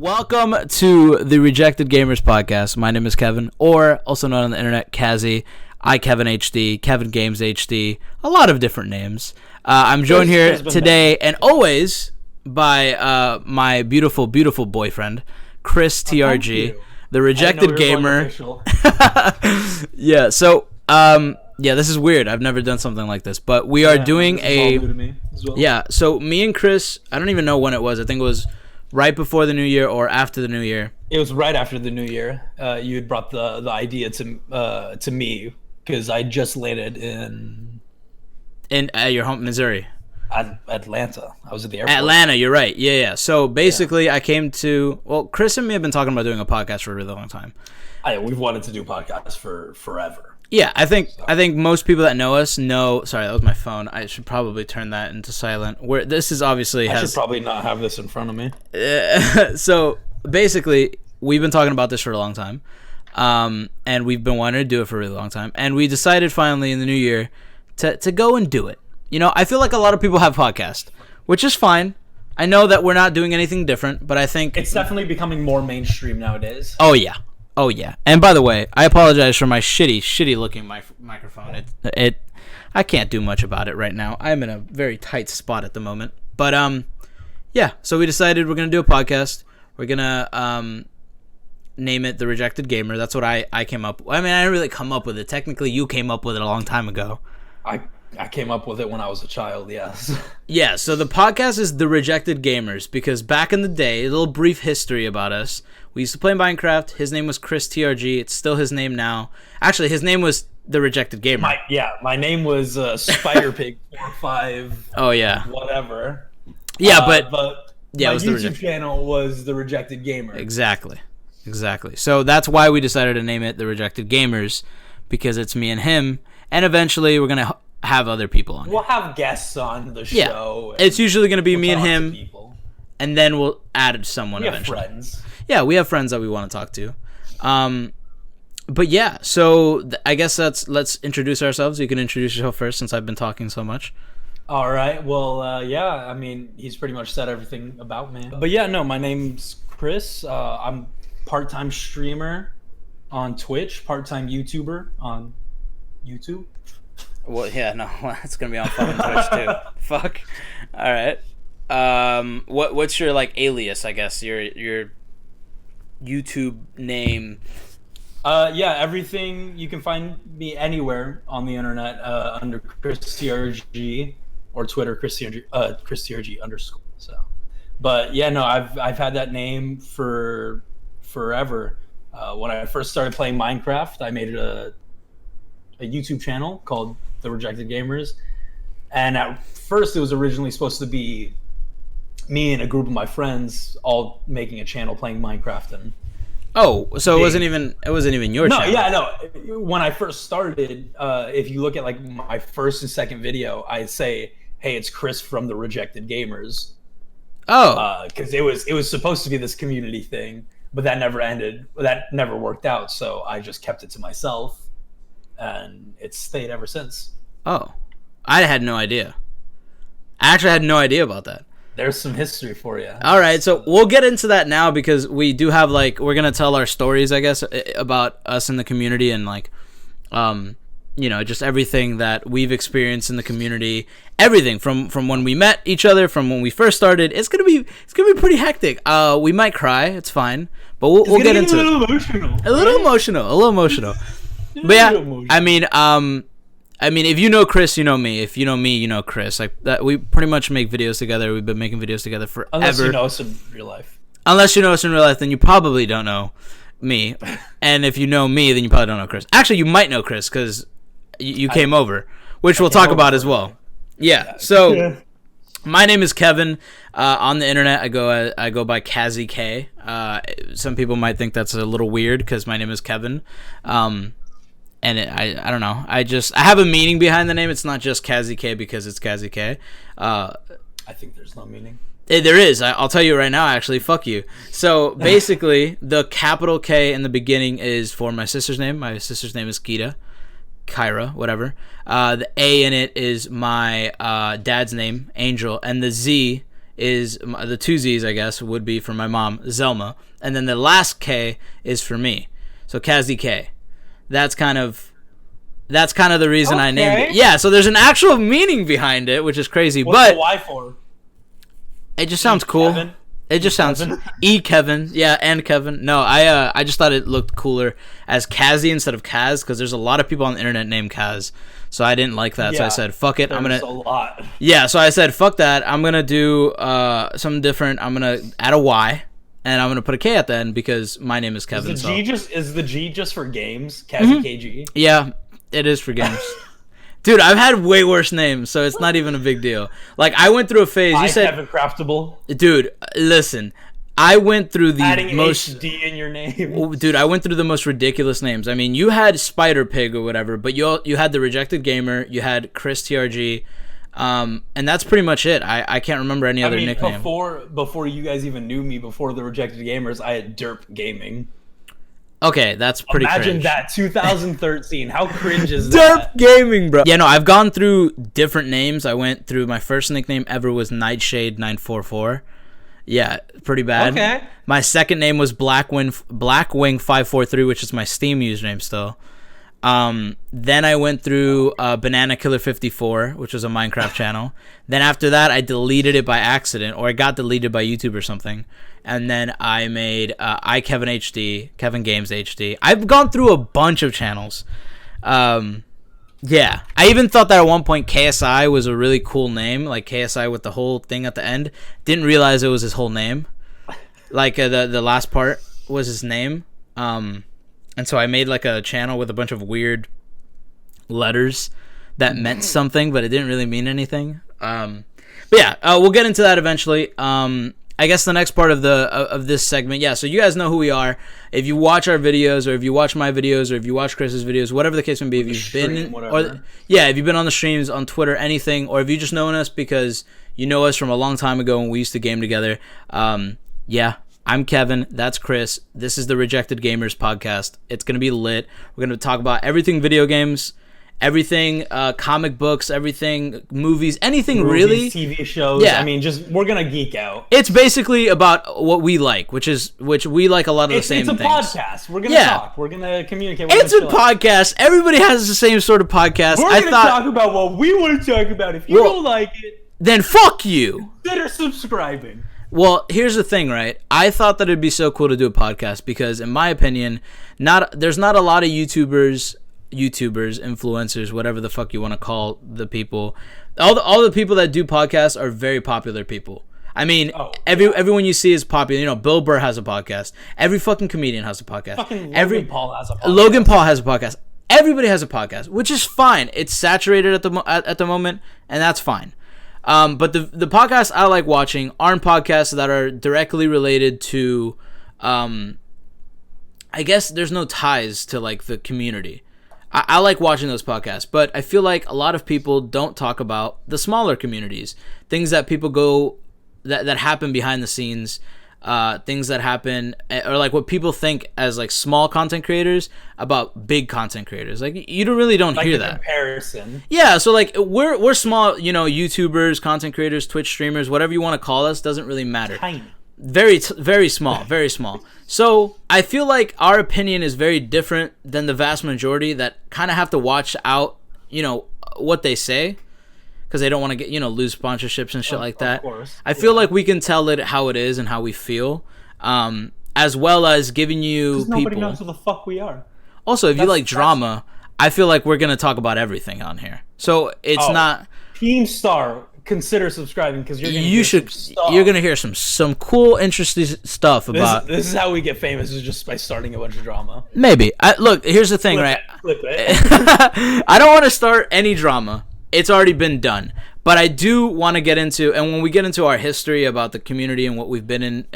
Welcome to the Rejected Gamers podcast. My name is Kevin, or also known on the internet, Kazzy, iKevinHD, Kevin Games HD, a lot of different names. I'm joined here today and always by my beautiful, beautiful boyfriend, Chris TRG, the Rejected Gamer. Yeah, so this is weird. I've never done something like this, but we are doing a so me and Chris, I don't even know when it was. I think it was right before the new year or after the new year. It was right after the new year. You had brought the idea to me because I just landed in your home, Missouri. Atlanta. I was at the airport. Atlanta, you're right. Yeah. So basically, I came to... Well, Chris and me have been talking about doing a podcast for a really long time. We've wanted to do podcasts for forever. Yeah, I think most people that know us know... Sorry, that was my phone. I should probably turn that into silent. This is obviously... I should probably not have this in front of me. So basically, we've been talking about this for a long time. And we've been wanting to do it for a really long time. And we decided finally in the new year to go and do it. You know, I feel like a lot of people have podcasts, which is fine. I know that we're not doing anything different, but I think... It's definitely becoming more mainstream nowadays. Oh, yeah. And by the way, I apologize for my shitty looking microphone. I can't do much about it right now. I'm in a very tight spot at the moment. But, so we decided we're going to do a podcast. We're going to name it The Rejected Gamer. That's what I came up with. I mean, I didn't really come up with it. Technically, you came up with it a long time ago. I came up with it when I was a child, yes. Yeah, so the podcast is The Rejected Gamers because back in the day, a little brief history about us. We used to play Minecraft. His name was Chris TRG. It's still his name now. Actually, his name was The Rejected Gamer. My name was Spiderpig45. Oh, yeah. Whatever. Yeah, but my YouTube channel was The Rejected Gamer. Exactly. So that's why we decided to name it The Rejected Gamers because it's me and him. And eventually, we're going to have other people on. We'll have guests on the show. Yeah, it's usually going to be me and him, and then we'll add someone eventually. We have friends. Yeah, we have friends that we want to talk to. But yeah, so I guess let's introduce ourselves. You can introduce yourself first since I've been talking so much. All right. Well, I mean, he's pretty much said everything about me. But yeah, no, my name's Chris. I'm part-time streamer on Twitch, part-time YouTuber on YouTube. Well, yeah, no, it's gonna be on fucking Twitch too. Fuck. All right. What's your alias? I guess your YouTube name. Everything you can find me anywhere on the internet under Chris TRG or Twitter Chris TRG _ So, but yeah, no, I've had that name for forever. When I first started playing Minecraft, I made a YouTube channel called The Rejected Gamers, and at first it was originally supposed to be me and a group of my friends all making a channel playing Minecraft. And so it wasn't even your channel. No. When I first started, if you look at my first and second video, I say, "Hey, it's Chris from The Rejected Gamers." Because it was supposed to be this community thing, but that never ended. That never worked out, so I just kept it to myself. And it's stayed ever since. Oh, I had no idea. I actually had no idea about that. There's some history for you. All right, so we'll get into that now because we do have we're gonna tell our stories, I guess, about us in the community and just everything that we've experienced in the community. Everything from when we met each other, from when we first started. It's gonna be pretty hectic. We might cry. It's fine, but we'll get into it. A little emotional. But yeah, I mean, if you know Chris, you know me. If you know me, you know Chris. We pretty much make videos together. We've been making videos together forever. Unless you know us in real life. Unless you know us in real life, then you probably don't know me. And if you know me, then you probably don't know Chris. Actually, you might know Chris because you came over, which we'll talk about as well. Yeah. So my name is Kevin. On the internet, I go by Kazzy K. Some people might think that's a little weird because my name is Kevin. And I don't know. I have a meaning behind the name. It's not just Kazzy K because it's Kazzy K. I think there's no meaning. There is. I'll tell you right now, actually. Fuck you. So, basically, the capital K in the beginning is for my sister's name. My sister's name is Kyra, whatever. The A in it is my dad's name, Angel. And the Z is the two Z's, I guess, would be for my mom, Zelma, and then the last K is for me. So Kazzy K. That's kind of the reason I named it. Yeah, so there's an actual meaning behind it, which is crazy. What's the Y for? It just sounds cool. Kevin? It just sounds Kevin. Yeah, and Kevin. No, I just thought it looked cooler as Kazzy instead of Kaz, because there's a lot of people on the internet named Kaz. So I didn't like that. So I said, fuck it. There's a lot. Yeah, so I said, fuck that. I'm going to do something different. I'm going to add a Y. And I'm gonna put a K at the end because my name is Kevin. Is the G just for games? Kazzy KG. Yeah, it is for games. Dude, I've had way worse names, so it's not even a big deal. Like I went through a phase. You said Kevin Craftable. Dude, listen. I went through the adding most HD in your name. Dude, I went through the most ridiculous names. I mean, you had Spider Pig or whatever, but you had the Rejected Gamer. You had Chris TRG. And that's pretty much it. I can't remember any other nickname. Before you guys even knew me, before the Rejected Gamers, I had Derp Gaming. Okay, that's pretty Imagine cringe. that, 2013. How cringe is that? Derp Gaming, bro. Yeah, no, I've gone through different names. I went through, my first nickname ever was Nightshade944. Yeah, pretty bad. Okay. My second name was Blackwing543, which is my Steam username still. Then I went through Banana Killer 54, which was a Minecraft channel. Then after that, I deleted it by accident, or it got deleted by YouTube or something. And then I made iKevinHD, Kevin Games HD. I've gone through a bunch of channels. Yeah, I even thought that at one point KSI was a really cool name, like KSI with the whole thing at the end. Didn't realize it was his whole name. Like the last part was his name. And so I made like a channel with a bunch of weird letters that meant something, but it didn't really mean anything. But yeah, we'll get into that eventually. I guess the next part of this segment, yeah. So you guys know who we are. If you watch our videos, or if you watch my videos, or if you watch Chris's videos, whatever the case may be, if you've been, if you've been on the streams, on Twitter, anything, or if you just known us because you know us from a long time ago when we used to game together, yeah. I'm Kevin. That's Chris. This is the Rejected Gamers podcast. It's going to be lit. We're going to talk about everything video games, everything comic books, everything movies, anything really. TV shows. Yeah. I mean, we're going to geek out. It's basically about what we like, which we like a lot of the same things. It's a podcast. We're going to talk. We're going to communicate. It's a podcast. Everybody has the same sort of podcast. We're going to talk about what we want to talk about. If you don't like it, then fuck you. Consider subscribing. Well, here's the thing, right? I thought that it'd be so cool to do a podcast because, in my opinion, there's not a lot of YouTubers, influencers, whatever the fuck you want to call the people. All the people that do podcasts are very popular people. I mean, everyone you see is popular. You know, Bill Burr has a podcast. Every fucking comedian has a podcast. Fucking Logan Paul has a podcast. Logan Paul has a podcast. Everybody has a podcast, which is fine. It's saturated at the moment, and that's fine. But the podcasts I like watching aren't podcasts that are directly related to, I guess there's no ties to like the community. I like watching those podcasts, but I feel like a lot of people don't talk about the smaller communities, things that people go, that happen behind the scenes, things that happen, or like what people think as like small content creators about big content creators. Like you don't hear that comparison. Yeah, so like we're small, YouTubers, content creators, Twitch streamers, whatever you want to call us, doesn't really matter. Tiny. Very small, very small. So I feel like our opinion is very different than the vast majority that kind of have to watch out, what they say, because they don't want to get, lose sponsorships and shit like that. Of course. I feel like we can tell it how it is and how we feel, as well as giving you people. Nobody knows who the fuck we are. Also, if you like drama, I feel like we're gonna talk about everything on here. So it's not. Team Star, consider subscribing because you're gonna hear some cool, interesting stuff about. This is how we get famous, is just by starting a bunch of drama. Maybe. Look, here's the thing, right? Flip it. I don't want to start any drama. It's already been done. But I do want to get into, and when we get into our history about the community and what we've been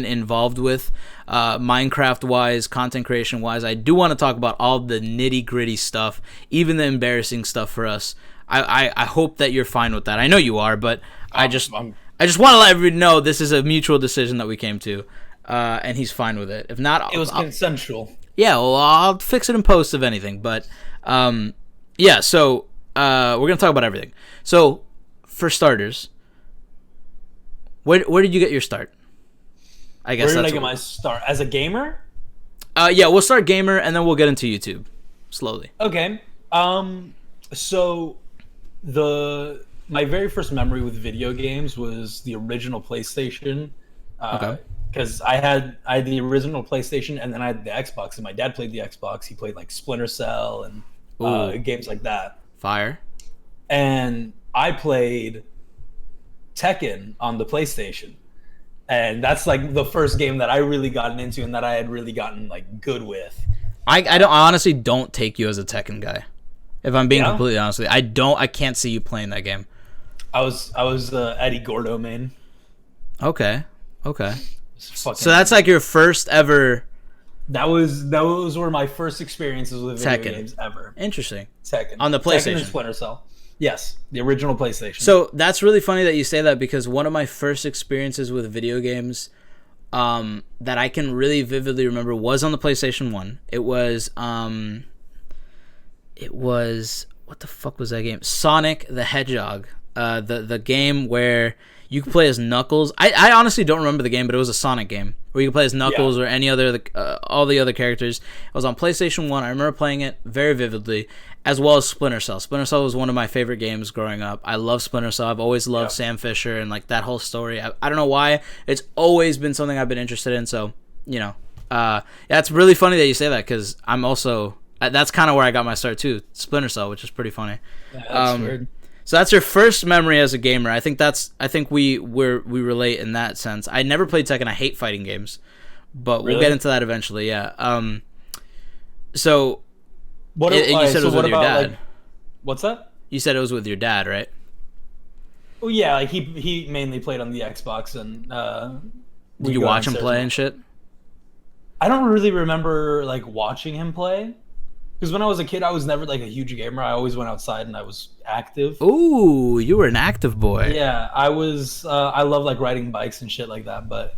involved with, Minecraft-wise, content creation-wise, I do want to talk about all the nitty-gritty stuff, even the embarrassing stuff for us. I hope that you're fine with that. I know you are, but I just want to let everybody know this is a mutual decision that we came to, and he's fine with it. If not, it was consensual. Yeah, well, I'll fix it in post if anything. But yeah, so. We're going to talk about everything. So, for starters, Where did you get your start? I guess Where did I get my start as a gamer? Yeah, we'll start gamer and then we'll get into YouTube slowly. Okay. So my very first memory with video games was the original PlayStation. Okay. Because I had the original PlayStation and then I had the Xbox, and my dad played the Xbox. He played like Splinter Cell and games like that. Fire. And I played Tekken on the PlayStation. And that's like the first game that I really gotten into and that I had really gotten like good with. I honestly don't take you as a Tekken guy. If I'm being completely honest with you, I can't see you playing that game. I was Eddie Gordo main. Okay. So that's like your first ever. Those were my first experiences with video games ever. Interesting. Tekken on the PlayStation. Tekken and Splinter Cell. Yes, the original PlayStation. So that's really funny that you say that, because one of my first experiences with video games that I can really vividly remember was on the PlayStation 1. It was what the fuck was that game? Sonic the Hedgehog. The game where you could play as Knuckles. I honestly don't remember the game, but it was a Sonic game where you could play as Knuckles or any other all the other characters. It was on PlayStation 1. I remember playing it very vividly, as well as Splinter Cell. Splinter Cell was one of my favorite games growing up. I love Splinter Cell. I've always loved Sam Fisher and like that whole story. I don't know why. It's always been something I've been interested in. So, it's really funny that you say that, because I'm also, that's kind of where I got my start too. Splinter Cell, which is pretty funny. Yeah, that's weird. So that's your first memory as a gamer. I think we relate in that sense. I never played Tekken. I hate fighting games, but we'll get into that eventually. Yeah. So you said it was with your dad. What's that? You said it was with your dad, right? Oh yeah, like he mainly played on the Xbox, and did you watch him play and shit? I don't really remember like watching him play. Because when I was a kid, I was never like a huge gamer. I always went outside and I was active. Ooh, you were an active boy. Yeah, I was. I love like riding bikes and shit like that. But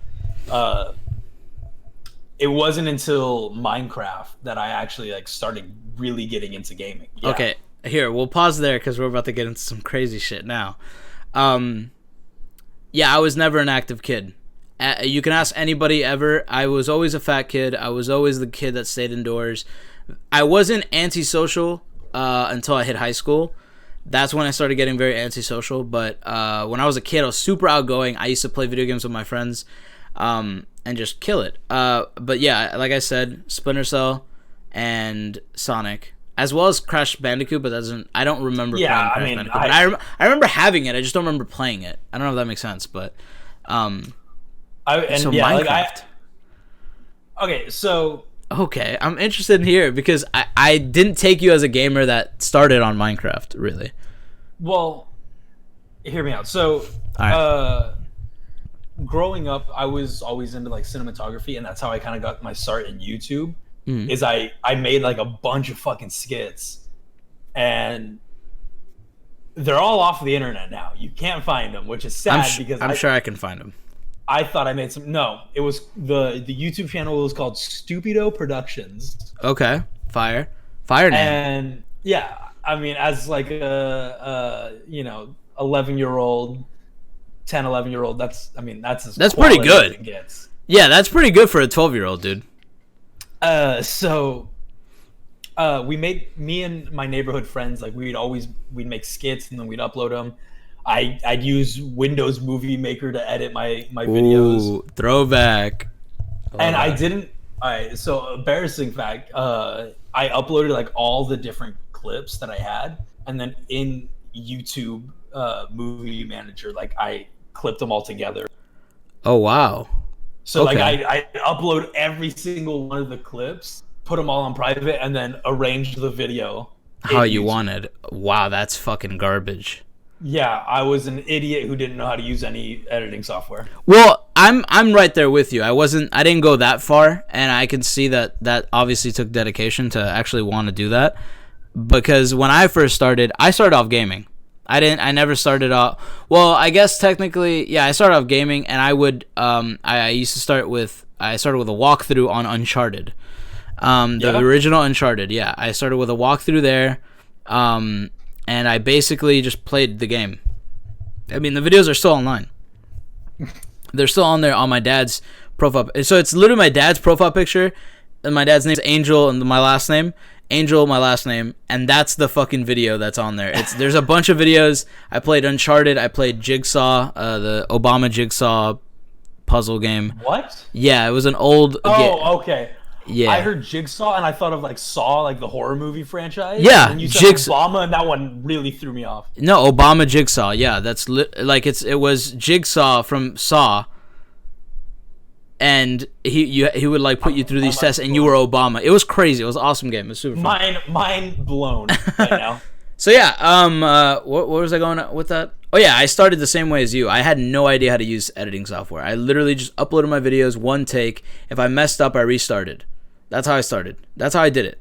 it wasn't until Minecraft that I actually like started really getting into gaming. Yeah. Okay, here we'll pause there because we're about to get into some crazy shit now. Yeah, I was never an active kid. You can ask anybody ever. I was always a fat kid. I was always the kid that stayed indoors. I wasn't antisocial until I hit high school. That's when I started getting very antisocial. But when I was a kid, I was super outgoing. I used to play video games with my friends and just kill it. But yeah, like I said, Splinter Cell and Sonic, as well as Crash Bandicoot. But I don't remember playing Crash Bandicoot. But I remember having it. I just don't remember playing it. I don't know if that makes sense. But Minecraft. Okay, I'm interested in here because I didn't take you as a gamer that started on Minecraft, really. Well, hear me out. So, growing up, I was always into like cinematography, and that's how I kind of got my start in YouTube. Is I made like a bunch of fucking skits, and they're all off the internet now. You can't find them, which is sad because I'm sure I can find them. I thought I made some. No, it was the YouTube channel was called Stupido Productions. Okay, fire name. And yeah, I mean, as like a 11-year-old, 11-year-old, that's pretty good. It gets. Yeah, that's pretty good for a 12-year-old, dude. So me and my neighborhood friends, like we'd make skits and then we'd upload them. I'd use Windows Movie Maker to edit my videos. Ooh, throwback. And I didn't. All right, so embarrassing fact. I uploaded like all the different clips that I had, and then in YouTube Movie Manager, like I clipped them all together. Oh wow. So like I upload every single one of the clips, put them all on private, and then arrange the video how you wanted. Wow, that's fucking garbage. Yeah, I was an idiot who didn't know how to use any editing software. Well, I'm right there with you. I didn't go that far, and I can see that obviously took dedication to actually want to do that. Because when I first started, I started off gaming. I never started off. Well, I guess technically, yeah, I started off gaming, and I would I started with a walkthrough on Uncharted, the original Uncharted. Yeah, I started with a walkthrough there. And I basically just played the game. I mean, the videos are still online. They're still on there on my dad's profile. So it's literally my dad's profile picture, and my dad's name is Angel, and my last name, Angel, my last name, and that's the fucking video that's on there. There's a bunch of videos. I played Uncharted. I played Jigsaw, the Obama Jigsaw puzzle game. What? Yeah, it was an old. Okay. Yeah. I heard Jigsaw and I thought of like Saw, like the horror movie franchise. Yeah, and you said Obama, and that one really threw me off. No, Obama Jigsaw. Yeah, that's it was Jigsaw from Saw, and he would like put you through these tests, and you were Obama. It was crazy. It was an awesome game. It was super fun. Mind blown right now. So yeah, what was I going with that? Oh yeah, I started the same way as you. I had no idea how to use editing software. I literally just uploaded my videos, one take. If I messed up, I restarted. That's how I started. That's how I did it.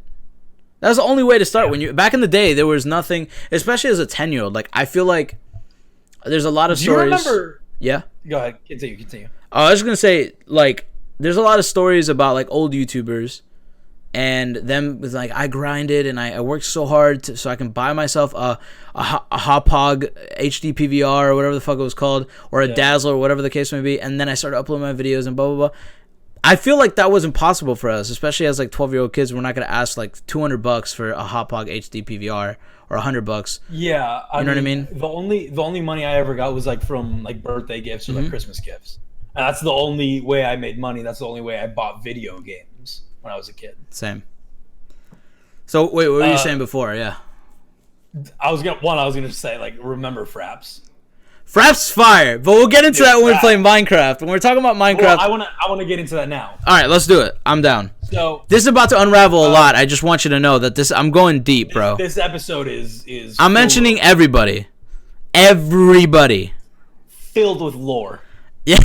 That was the only way to start. When you back in the day, there was nothing, especially as a 10-year-old. Like I feel like there's a lot of stories. Do you remember? Yeah. Go ahead. Continue. I was just gonna say, like, there's a lot of stories about like old YouTubers, and them with like I grinded and I worked so hard so I can buy myself a Hauppauge HD PVR or whatever the fuck it was called, or a Dazzler or whatever the case may be, and then I started uploading my videos and blah blah blah. I feel like that was impossible for us, especially as like 12-year-old kids. We're not gonna ask like $200 for a Hauppauge HD PVR or $100. Yeah, you know what I mean. The only money I ever got was like from like birthday gifts or like Christmas gifts, and that's the only way I made money. That's the only way I bought video games when I was a kid. Same. So wait, what were you saying before? Yeah, I was gonna say like remember Fraps. Fraps fire, but we'll get into that when we're playing Minecraft. When we're talking about Minecraft, well, I wanna get into that now. All right, let's do it. I'm down. So this is about to unravel a lot. I just want you to know that I'm going deep, bro. This episode is I'm mentioning everybody filled with lore. Yeah,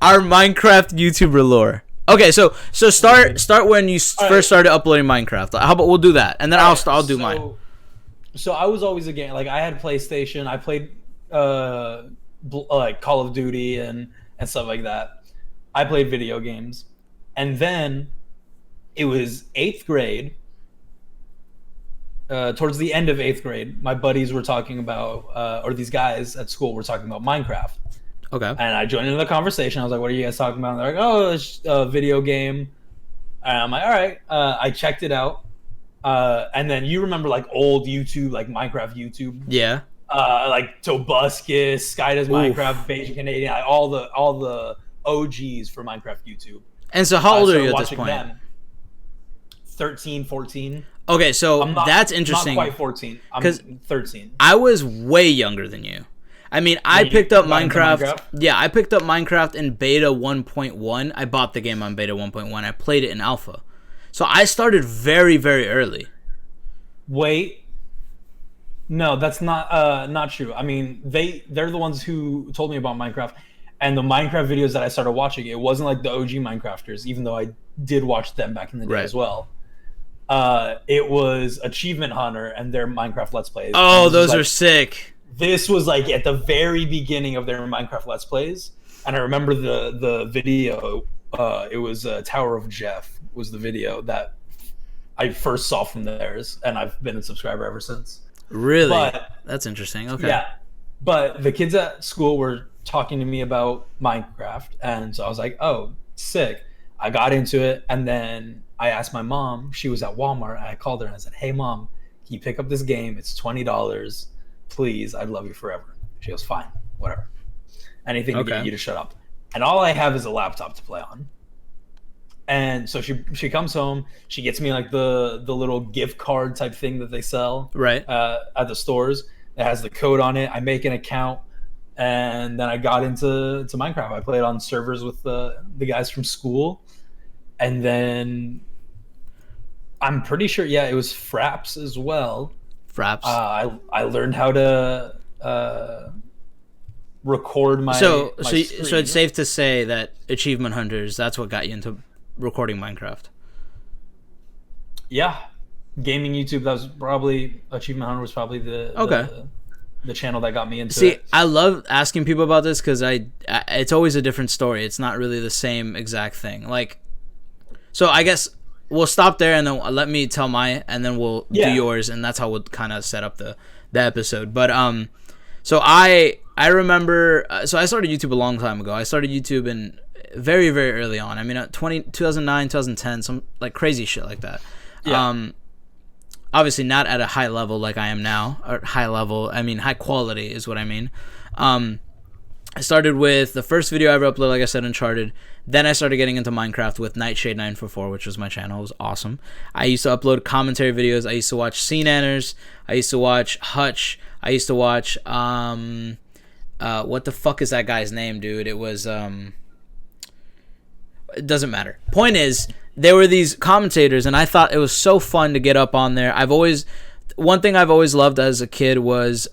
our Minecraft YouTuber lore. Okay, so start when you first started uploading Minecraft. How about we'll do that, and then I'll do mine. So I was always a game, like I had PlayStation. I played like Call of Duty and stuff like that. I played video games, and then it was 8th grade. Towards the end of 8th grade, my buddies were talking about, or these guys at school were talking about Minecraft. Okay. And I joined into the conversation. I was like, "What are you guys talking about?" And they're like, "Oh, it's a video game." And I'm like, "All right." I checked it out. And then you remember like old YouTube, like Minecraft YouTube. Yeah. Like Tobuscus, Sky Does Minecraft, Beijing Canadian, like all the OGs for Minecraft YouTube. And so how old are you at this point? Them. 13, 14. Okay, so that's interesting. Not quite 14. I'm 13. I was way younger than you. I mean, I picked up Minecraft. Yeah, I picked up Minecraft in beta 1.1. I bought the game on beta 1.1. I played it in alpha. So I started very, very early. Wait. No, that's not true. I mean, they're the ones who told me about Minecraft, and the Minecraft videos that I started watching. It wasn't like the OG Minecrafters, even though I did watch them back in the day as well. It was Achievement Hunter and their Minecraft Let's Plays. Oh, those are sick. This was like at the very beginning of their Minecraft Let's Plays, and I remember the video. It was Tower of Jeff was the video that I first saw from theirs, and I've been a subscriber ever since. Really? That's interesting. Okay. Yeah, but the kids at school were talking to me about Minecraft, and so I was like, "Oh, sick!" I got into it, and then I asked my mom. She was at Walmart, and I called her and I said, "Hey, Mom, can you pick up this game? It's $20. Please, I'd love you forever." She goes, "Fine, whatever. Anything to get you to shut up." And all I have is a laptop to play on. And so she comes home. She gets me like the little gift card type thing that they sell at the stores. It has the code on it. I make an account, and then I got into Minecraft. I played on servers with the guys from school, and then I'm pretty sure it was Fraps as well. Fraps. I learned how to record my so screen. So it's safe to say that Achievement Hunters, that's what got you into recording Minecraft. Yeah, gaming YouTube. That was probably Achievement Hunter was probably the channel that got me into it. I love asking people about this because it's always a different story. It's not really the same exact thing. Like, so I guess we'll stop there and then let me tell mine, and then we'll do yours, and that's how we'll kind of set up the episode. But so I I remember. So I started YouTube a long time ago. I started YouTube in very, very early on. I mean, 2009, 2010, some like crazy shit like that. Yeah. Obviously not at a high level like I am now. Or high level, I mean high quality is what I mean. I started with the first video I ever uploaded, like I said, Uncharted. Then I started getting into Minecraft with Nightshade944, which was my channel. It was awesome. I used to upload commentary videos. I used to watch CNanners. I used to watch Hutch. I used to watch what the fuck is that guy's name, dude? It was it doesn't matter. Point is, there were these commentators, and I thought it was so fun to get up on there. One thing I've always loved as a kid was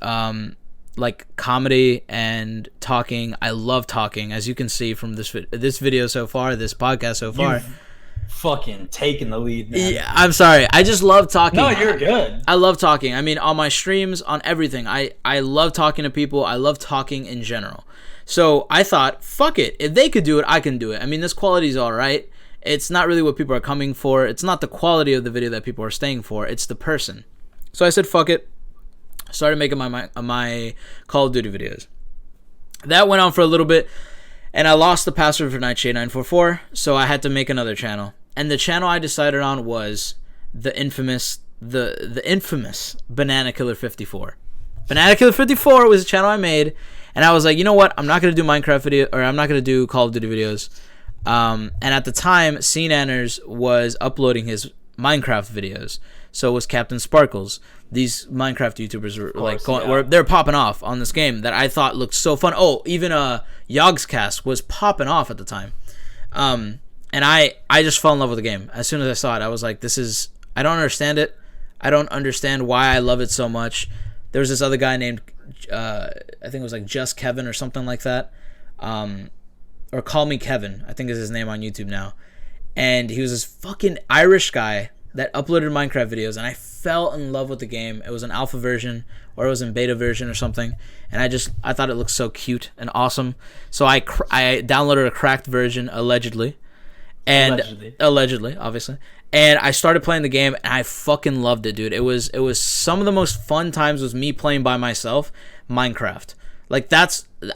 like comedy and talking. I love talking, as you can see from this video so far, this podcast so far. You've fucking taking the lead, man. Yeah, I'm sorry. I just love talking. No, you're good. I love talking. I mean, on my streams, on everything. I love talking to people. I love talking in general. So I thought, fuck it. If they could do it, I can do it. I mean, this quality's all right. It's not really what people are coming for. It's not the quality of the video that people are staying for. It's the person. So I said, fuck it. Started making my Call of Duty videos. That went on for a little bit, and I lost the password for Nightshade944, so I had to make another channel. And the channel I decided on was the infamous Banana Killer 54. Banana Killer 54 was a channel I made, and I was like, you know what? I'm not gonna do Minecraft video, or I'm not gonna do Call of Duty videos. And at the time, CNanners was uploading his Minecraft videos. So was Captain Sparkles. These Minecraft YouTubers were they're popping off on this game that I thought looked so fun. Oh, even Yogscast was popping off at the time. And I just fell in love with the game. As soon as I saw it, I was like, I don't understand it. I don't understand why I love it so much. There was this other guy named, I think it was like Just Kevin or something like that. Or Call Me Kevin, I think is his name on YouTube now. And he was this fucking Irish guy that uploaded Minecraft videos, and I fell in love with the game. It was an alpha version, or it was in beta version or something, and I thought it looked so cute and awesome. So I downloaded a cracked version, allegedly, obviously, and I started playing the game, and I fucking loved it, dude. It was some of the most fun times was me playing by myself Minecraft. Like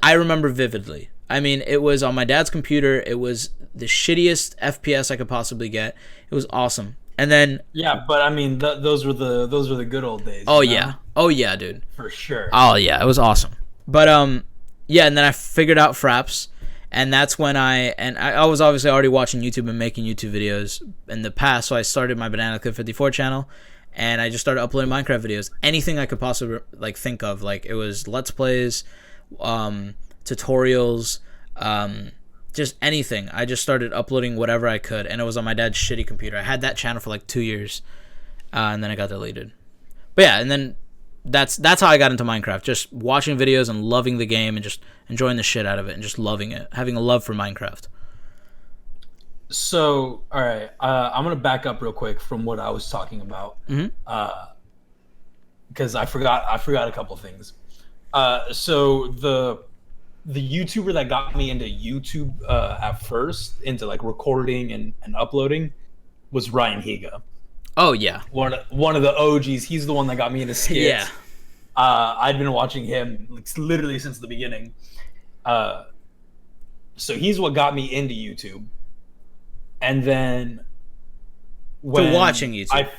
I remember vividly. I mean, it was on my dad's computer. It was the shittiest FPS I could possibly get. It was awesome. And then yeah, but I mean, those were the good old days. Oh yeah, dude, for sure. Oh yeah, it was awesome. But yeah, and then I figured out Fraps, and that's when I was obviously already watching YouTube and making YouTube videos in the past, so I started my Banana Killer 54 channel, and I just started uploading Minecraft videos, anything I could possibly like think of. Like it was Let's Plays, tutorials, just anything. I just started uploading whatever I could, and it was on my dad's shitty computer. I had that channel for like 2 years, and then it got deleted. But yeah, and then that's how I got into Minecraft, just watching videos and loving the game and just enjoying the shit out of it and just loving it, having a love for Minecraft. So, all right, I'm gonna back up real quick from what I was talking about, because I forgot a couple things. So the YouTuber that got me into YouTube at first, into like recording and uploading, was Ryan Higa. Oh yeah, one of the OGs. He's the one that got me into skits. Yeah, I'd been watching him like, literally since the beginning. So he's what got me into YouTube, and then to watching YouTube,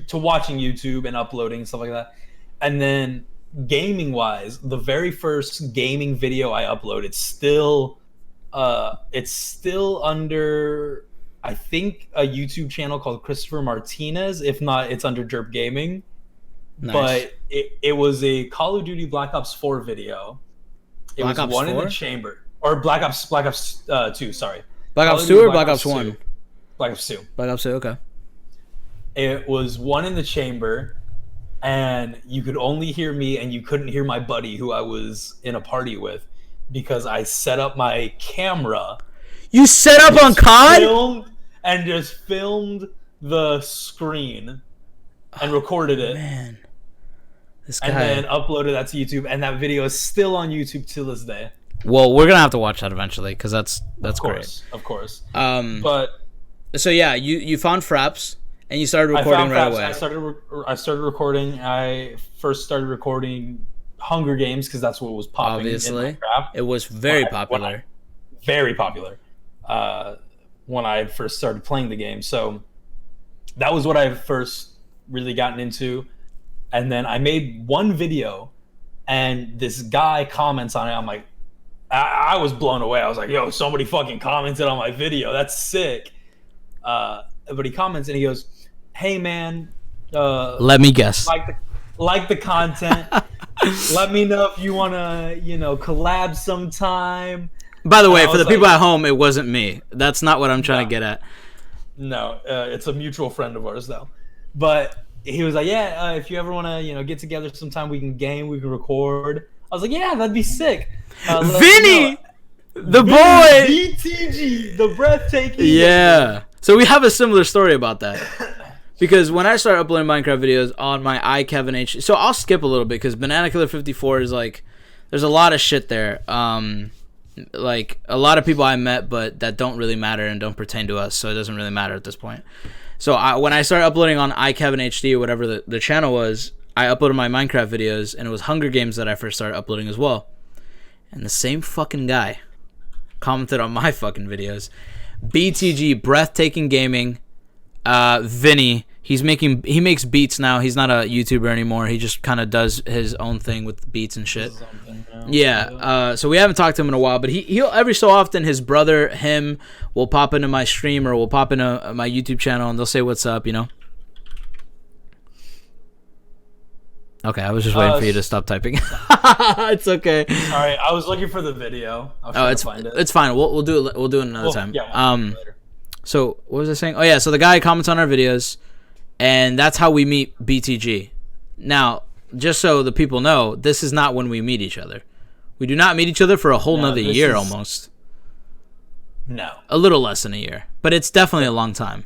to watching YouTube and uploading and stuff like that, and then. Gaming wise, the very first gaming video I uploaded it's still under, I think, a YouTube channel called Christopher Martinez. If not, it's under Derp Gaming. Nice. But it was a Call of Duty Black Ops 4 video. It was one 4? In the chamber, or Black Ops 2. Sorry, Black Ops 2 or Black Ops 1? Black Ops 2. Black Ops 2. Okay. It was one in the chamber. And you could only hear me, and you couldn't hear my buddy who I was in a party with, because I set up my camera. You set up on COD? And just filmed the screen and recorded it. Man. This guy. And then uploaded that to YouTube, and that video is still on YouTube to this day. Well, we're gonna have to watch that eventually, because that's great. Of course. But so yeah, you found Fraps. And you started recording right away. I started recording. I first started recording Hunger Games because that's what was popping. Obviously, in Minecraft. it was very popular. Very popular. When I first started playing the game, so that was what I first really gotten into. And then I made one video, and this guy comments on it. I'm like, I was blown away. I was like, yo, somebody fucking commented on my video. That's sick. But he comments and he goes, hey man, let me guess. Like the content. Let me know if you want to, collab sometime. By the way, for the people at home, it wasn't me. That's not what I'm trying to get at. No, it's a mutual friend of ours though. But he was like, yeah, if you ever want to, get together sometime, we can game, we can record. I was like, yeah, that'd be sick. Vinny, the boy, BTG, the breathtaking. Yeah. So we have a similar story about that. Because when I started uploading Minecraft videos on my iKevinH, so I'll skip a little bit because Banana Killer 54 is like, there's a lot of shit there. Like a lot of people I met, but that don't really matter and don't pertain to us, so it doesn't really matter at this point. So when I started uploading on iKevinHD or whatever the channel was, I uploaded my Minecraft videos, and it was Hunger Games that I first started uploading as well. And the same fucking guy commented on my fucking videos. BTG, Breathtaking Gaming, Vinny. He makes beats now. He's not a YouTuber anymore. He just kind of does his own thing with beats and shit. Yeah. So we haven't talked to him in a while, but he'll every so often his brother him will pop into my stream or will pop into my YouTube channel and they'll say what's up, Okay, I was just waiting for you to stop typing. It's okay. All right, I was looking for the video. I was trying to find it. It's fine. We'll do it. We'll do it another time. Yeah. Later. So what was I saying? Oh yeah. So the guy comments on our videos, and that's how we meet BTG. Now, just so the people know, this is not when we meet each other. We do not meet each other for a whole nother year almost. No. A little less than a year, but it's definitely a long time.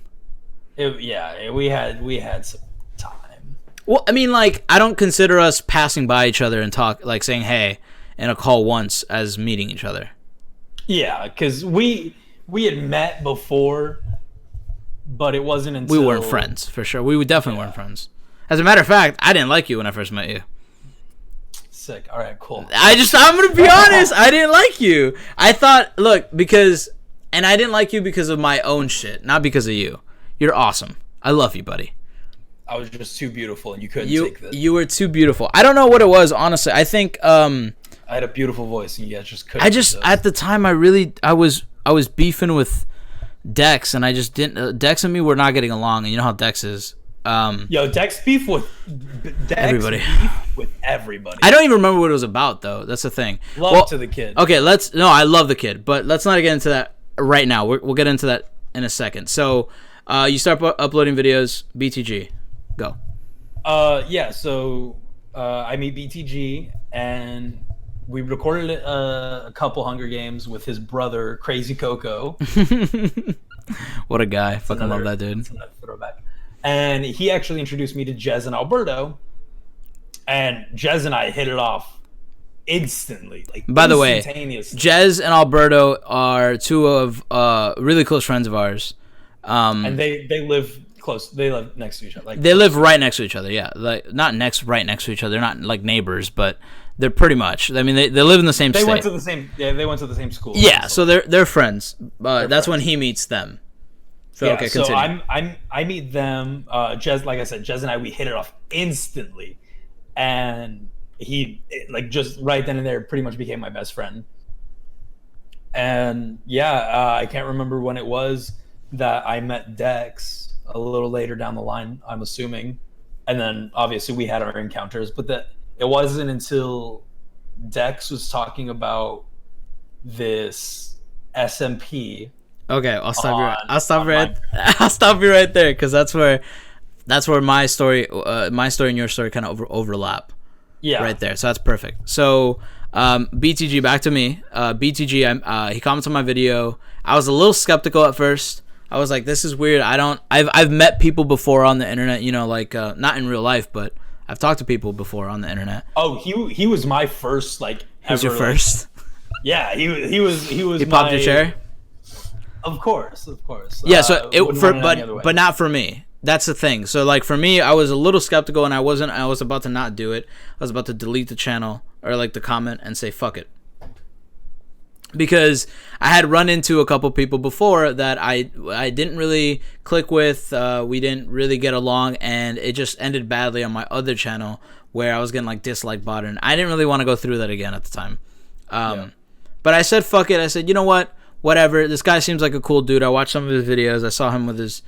We had some time. Well, I mean, like, I don't consider us passing by each other and talk, like saying hey in a call once as meeting each other. Yeah, because we had met before, but it wasn't until... We weren't friends, for sure. We definitely weren't friends. As a matter of fact, I didn't like you when I first met you. Sick. All right, cool. I'm going to be honest. I didn't like you. I thought, and I didn't like you because of my own shit, not because of you. You're awesome. I love you, buddy. I was just too beautiful, and you couldn't take this. You were too beautiful. I don't know what it was, honestly. I think I had a beautiful voice, and you guys just couldn't. At the time, I was beefing with Dex, and I just didn't. Dex and me were not getting along, and you know how Dex is. Dex beef with everybody. I don't even remember what it was about, though. That's the thing. Love to the kid. Okay, I love the kid, but let's not get into that right now. We'll get into that in a second. So, you start uploading videos. BTG, go. So I meet BTG, and we recorded a couple Hunger Games with his brother, Crazy Coco. What a guy! Fucking love that dude. Throwback. And he actually introduced me to Jez and Alberto, and Jez and I hit it off instantly. By the way, Jez and Alberto are two of really close friends of ours. And they live close. They live next to each other. They live right next to each other. Yeah, like right next to each other. They're not like neighbors, but they're pretty much. I mean, they live in the same state. They went to the same school. Yeah, so they're friends. That's friends. When he meets them. So, yeah, okay, continue. So I meet them. Jez, like I said, Jez and I, we hit it off instantly, and he just right then and there pretty much became my best friend. And I can't remember when it was that I met Dex. A little later down the line, I'm assuming, and then obviously we had our encounters. But it wasn't until Dex was talking about this SMP. Okay, I'll stop you right there because that's where my story and your story kind of overlap. Yeah, right there. So that's perfect. So BTG, back to me. BTG, he comments on my video. I was a little skeptical at first. I was like, this is weird. I've met people before on the internet. Not in real life, but I've talked to people before on the internet. Oh, he was my first He was your first? Yeah, he was. He popped your cherry. Of course. Yeah, so but not for me. That's the thing. So like for me, I was a little skeptical, and I was about to not do it. I was about to delete the channel or like the comment and say fuck it, because I had run into a couple people before that I didn't really click with. We didn't really get along, and it just ended badly on my other channel where I was getting like dislike bot, and I didn't really want to go through that again at the time. But I said fuck it. I said, you know what, whatever. This guy seems like a cool dude. I watched some of his videos. I saw him with his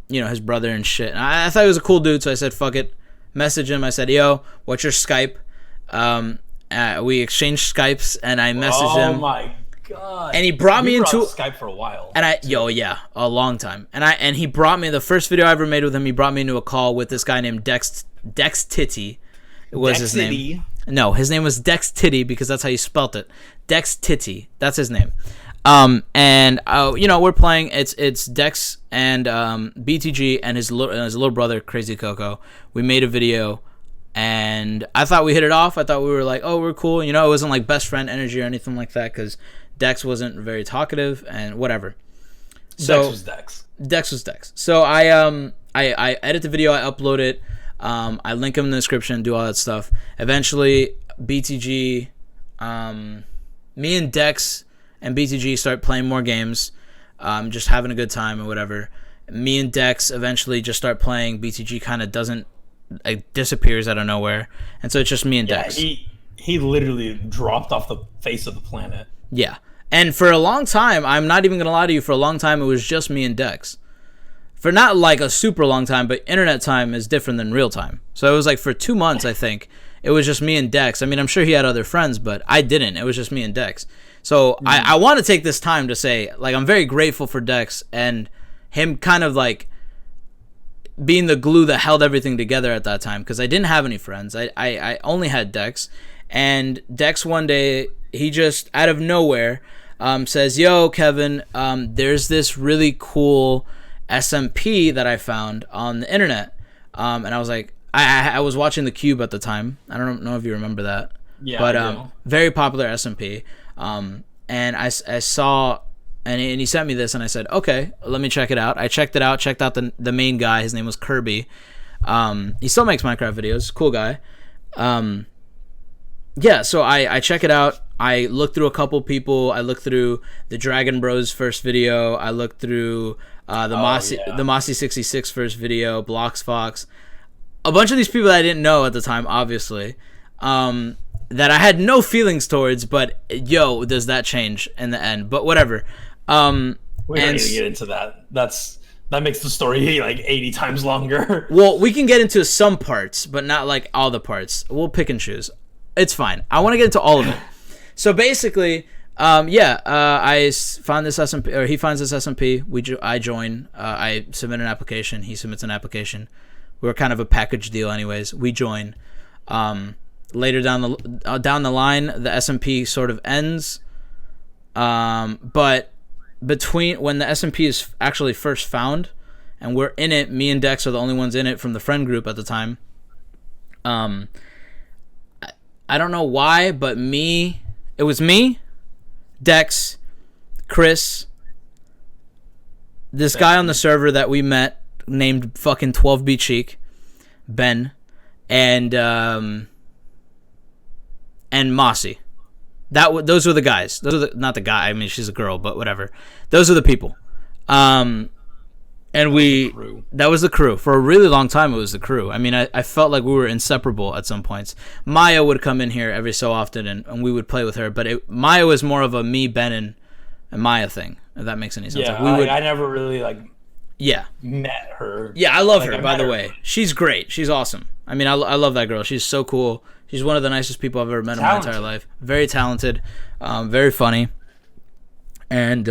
his brother and shit. And I thought he was a cool dude, so I said fuck it. Messaged him. I said, yo, what's your Skype? We exchanged Skypes, and I messaged him. Oh my god! And he brought me into Skype for a while. And a long time. And he brought me, the first video I ever made with him, he brought me into a call with this guy named Dex Titty. It was his name. No, his name was Dex Titty because that's how you spelt it. Dex Titty. That's his name. We're playing. It's Dex and BTG and his little brother Crazy Coco. We made a video, and I thought we hit it off. I thought we were like, oh, we're cool. It wasn't like best friend energy or anything like that, because Dex wasn't very talkative and whatever. So Dex was Dex. Dex was Dex. So I edit the video. I upload it. I link him in the description, do all that stuff. Eventually, BTG, me and Dex and BTG start playing more games, just having a good time or whatever. Me and Dex eventually just start playing. BTG kind of disappears out of nowhere, and so it's just me and Dex. He literally dropped off the face of the planet. Yeah, and for a long time, I'm not even gonna lie to you, for a long time it was just me and Dex. For not like a super long time, but internet time is different than real time. So it was like for 2 months, I think, it was just me and Dex. I mean, I'm sure he had other friends, but I didn't. It was just me and Dex. So I want to take this time to say, like, I'm very grateful for Dex and him kind of like being the glue that held everything together at that time, because I didn't have any friends. I only had Dex. And Dex one day, he just out of nowhere says, yo, Kevin, there's this really cool SMP that I found on the internet. And I was like, I was watching The Cube at the time. I don't know if you remember that. Yeah, but very popular SMP. And I saw, and he sent me this, and I said, okay, let me check it out. I checked it out, checked out the main guy. His name was Kirby. He still makes Minecraft videos. Cool guy. So I check it out. I looked through a couple people. I looked through the Dragon Bros first video. I looked through the Mossy 66 first video, Blocks Fox. A bunch of these people that I didn't know at the time, obviously, that I had no feelings towards, but yo, does that change in the end? But whatever. We don't need to get into that. That makes the story like 80 times longer. Well, we can get into some parts, but not like all the parts. We'll pick and choose. It's fine. I want to get into all of it. So basically, I found this SMP, or he finds this SMP. I join. I submit an application. He submits an application. We're kind of a package deal, anyways. We join. Later down the line, the SMP sort of ends. But between when the SMP is actually first found, and we're in it, me and Dex are the only ones in it from the friend group at the time. I don't know why, but it was me, Dex, Chris, this guy on the server that we met named fucking 12B Cheek, Ben, and Mossy. Those were the guys. Those are not the guy. I mean, she's a girl, but whatever. Those are the people. And that was the crew. For a really long time, it was the crew. I mean, I felt like we were inseparable at some points. Maya would come in here every so often, and we would play with her. But Maya was more of a me, Ben, and Maya thing, if that makes any sense. Yeah, I never really, met her. Yeah, I love her, by the way. She's great. She's awesome. I mean, I love that girl. She's so cool. She's one of the nicest people I've ever met in my entire life. Very talented, very funny. And...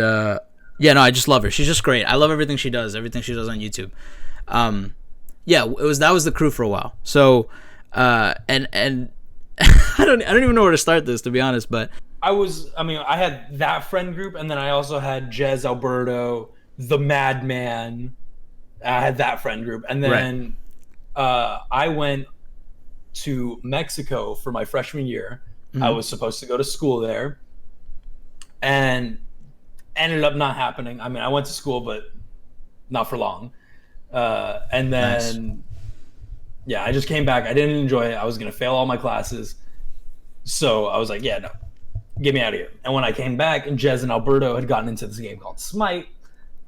I just love her. She's just great. I love everything she does on YouTube. That was the crew for a while. So, and I don't even know where to start this, to be honest. But I had that friend group, and then I also had Jez Alberto, the Madman. I had that friend group, and then I went to Mexico for my freshman year. Mm-hmm. I was supposed to go to school there, and ended up not happening. I mean, I went to school, but not for long. And then, yeah, I just came back. I didn't enjoy it. I was going to fail all my classes. So I was like, yeah, no, get me out of here. And when I came back, and Jez and Alberto had gotten into this game called Smite,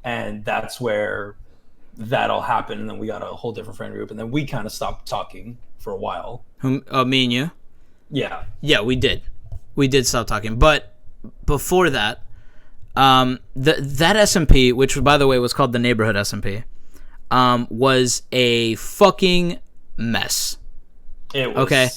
and that's where that all happened. And then we got a whole different friend group, and then we kind of stopped talking for a while. Me and you? Yeah. Yeah, we did. We did stop talking. But before that, that SMP, which by the way was called the Neighborhood SMP, was a fucking mess. It was. Okay?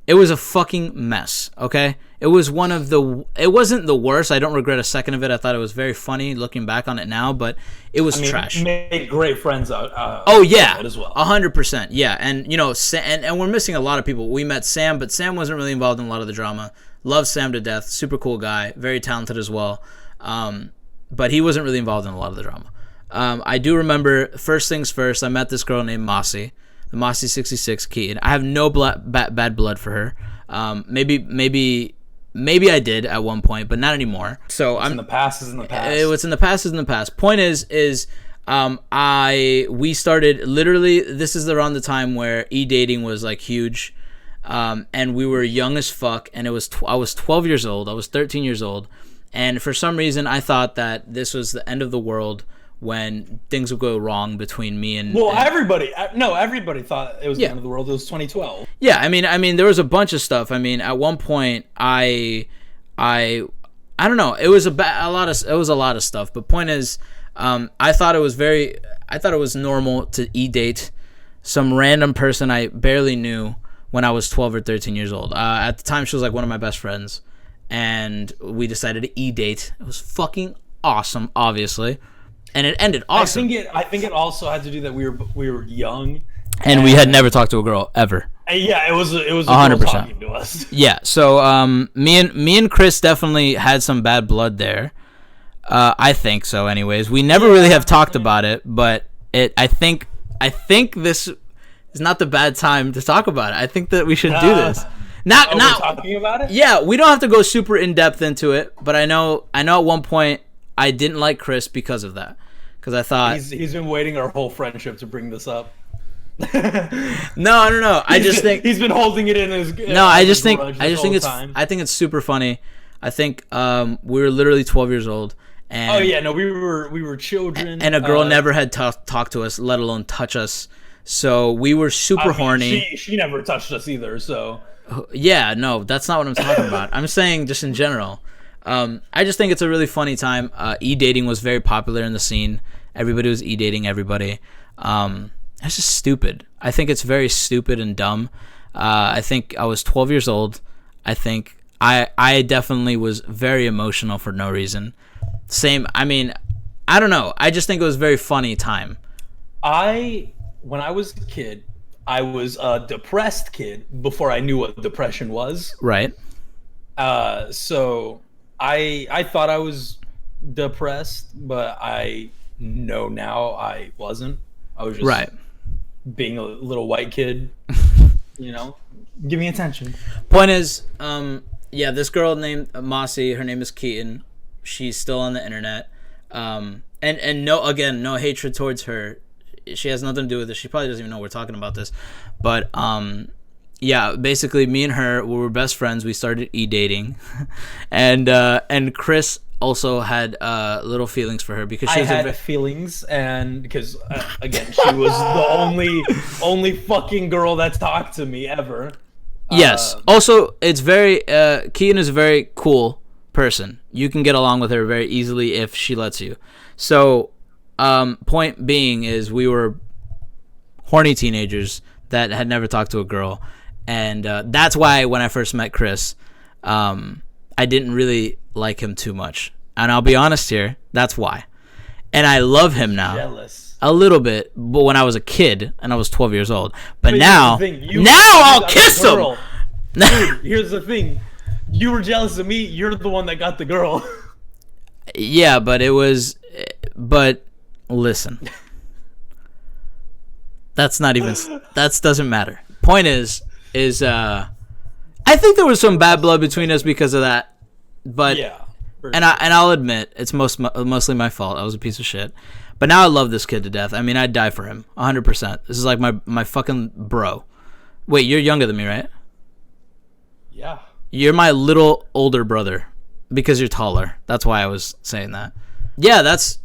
It was a fucking mess, okay? It was one of the... It wasn't the worst. I don't regret a second of it. I thought it was very funny looking back on it now, but it was trash. Made great friends out oh, yeah. as well. 100%, yeah. And, you know, and we're missing a lot of people. We met Sam, but Sam wasn't really involved in a lot of the drama. Love Sam to death. Super cool guy. Very talented as well. But he wasn't really involved in a lot of the drama. I do remember, first things first, I met this girl named Mossy. The Mossy 66 Keaton. I have no bad blood for her. Maybe I did at one point, but not anymore. So in the past is in the past. What's in the past is in the past. Point is we started literally. This is around the time where e-dating was like huge, and we were young as fuck. And it was I was 12 years old. I was 13 years old, and for some reason I thought that this was the end of the world when things would go wrong between me and... Well, everybody thought it was the end of the world. It was 2012. Yeah, I mean, there was a bunch of stuff. I mean, at one point, I don't know. It was a lot of stuff. But point is, I thought it was normal to e-date some random person I barely knew when I was 12 or 13 years old. At the time, she was like one of my best friends, and we decided to e-date. It was fucking awesome, obviously. And it ended awesome. I think it also had to do that we were young, and we had never talked to a girl ever. Yeah, it was 100% girl talking to us. Yeah, so me and Chris definitely had some bad blood there. I think so. Anyways, we never really have talked about it, but I think this is not the bad time to talk about it. I think that we should do this. Not talking about it. Yeah, we don't have to go super in depth into it, but I know at one point I didn't like Chris because of that. Because I thought he's been waiting our whole friendship to bring this up. No. I just think he's been holding it in his. No, I just think it's super funny. I think we were literally 12 years old, and we were children, and a girl never had talked to us, let alone touch us. So we were super horny. She never touched us either. So yeah, no, that's not what I'm talking about. I'm saying just in general. I just think it's a really funny time. E-dating was very popular in the scene. Everybody was e-dating everybody. It's just stupid. I think it's very stupid and dumb. I think I was 12 years old. I think I definitely was very emotional for no reason. I mean, I don't know. I just think it was a very funny time. When I was a kid, I was a depressed kid before I knew what depression was. Right. So I thought I was depressed, but I know now I wasn't. I was just being a little white kid, give me attention. Point is, this girl named Mossy, her name is Keaton. She's still on the internet. And no hatred towards her. She has nothing to do with this. She probably doesn't even know we're talking about this. But basically me and her, we were best friends. We started e-dating. and Chris also had little feelings for her because she had feelings, and because again, she was the only fucking girl that talked to me ever. Yes. Also, it's very Keaton is a very cool person. You can get along with her very easily if she lets you. So, point being is we were horny teenagers that had never talked to a girl, and that's why when I first met Chris, I didn't really like him too much. And I'll be honest here, that's why. And I love him now. Jealous. A little bit, but when I was a kid and I was 12 years old. But now I'll kiss him. Dude, here's the thing. You were jealous of me. You're the one that got the girl. Yeah, but listen. That doesn't matter. Point is I think there was some bad blood between us because of that. But And I'll admit it's mostly my fault. I was a piece of shit. But now I love this kid to death. I mean, I'd die for him 100%. This is like my fucking bro. Wait, you're younger than me, right? Yeah. You're my little older brother because you're taller. That's why I was saying that. Yeah, that's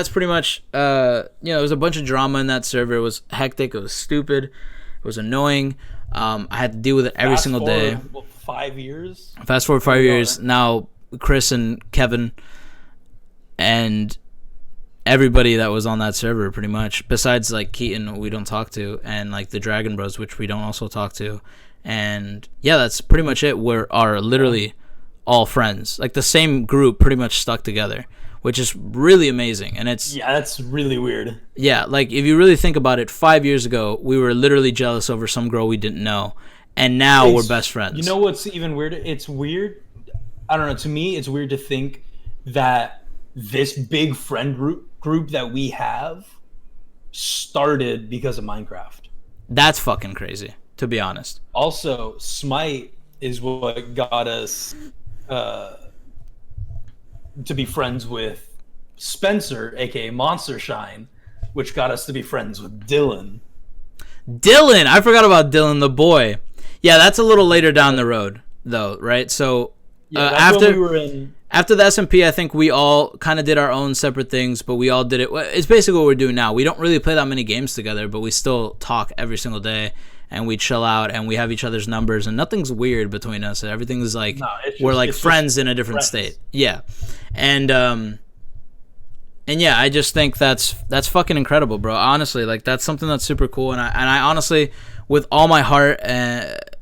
pretty much, there was a bunch of drama in that server. It was hectic. It was stupid. It was annoying. I had to deal with it every single day. 5 years? Fast forward 5 years. Now, Chris and Kevin and everybody that was on that server, pretty much, besides, like, Keaton, we don't talk to, and, like, the Dragon Bros, which we don't also talk to. And, yeah, that's pretty much it. We are literally all friends. Like, the same group pretty much stuck together, which is really amazing. And it's... Yeah, that's really weird. Yeah, like, if you really think about it, 5 years ago, we were literally jealous over some girl we didn't know. And now we're best friends. You know what's even weirder? It's weird. I don't know. To me, it's weird to think that this big friend group that we have started because of Minecraft. That's fucking crazy, to be honest. Also, Smite is what got us to be friends with Spencer, aka Monster Shine, which got us to be friends with Dylan. Dylan! I forgot about Dylan, the boy. Yeah, that's a little later down the road, though, right? So after the SMP, I think we all kind of did our own separate things, but we all did it. It's basically what we're doing now. We don't really play that many games together, but we still talk every single day, and we chill out, and we have each other's numbers, and nothing's weird between us. Everything's like we're like friends in a different state. Yeah, and yeah, I just think that's fucking incredible, bro. Honestly, like, that's something that's super cool, and I honestly, with all my heart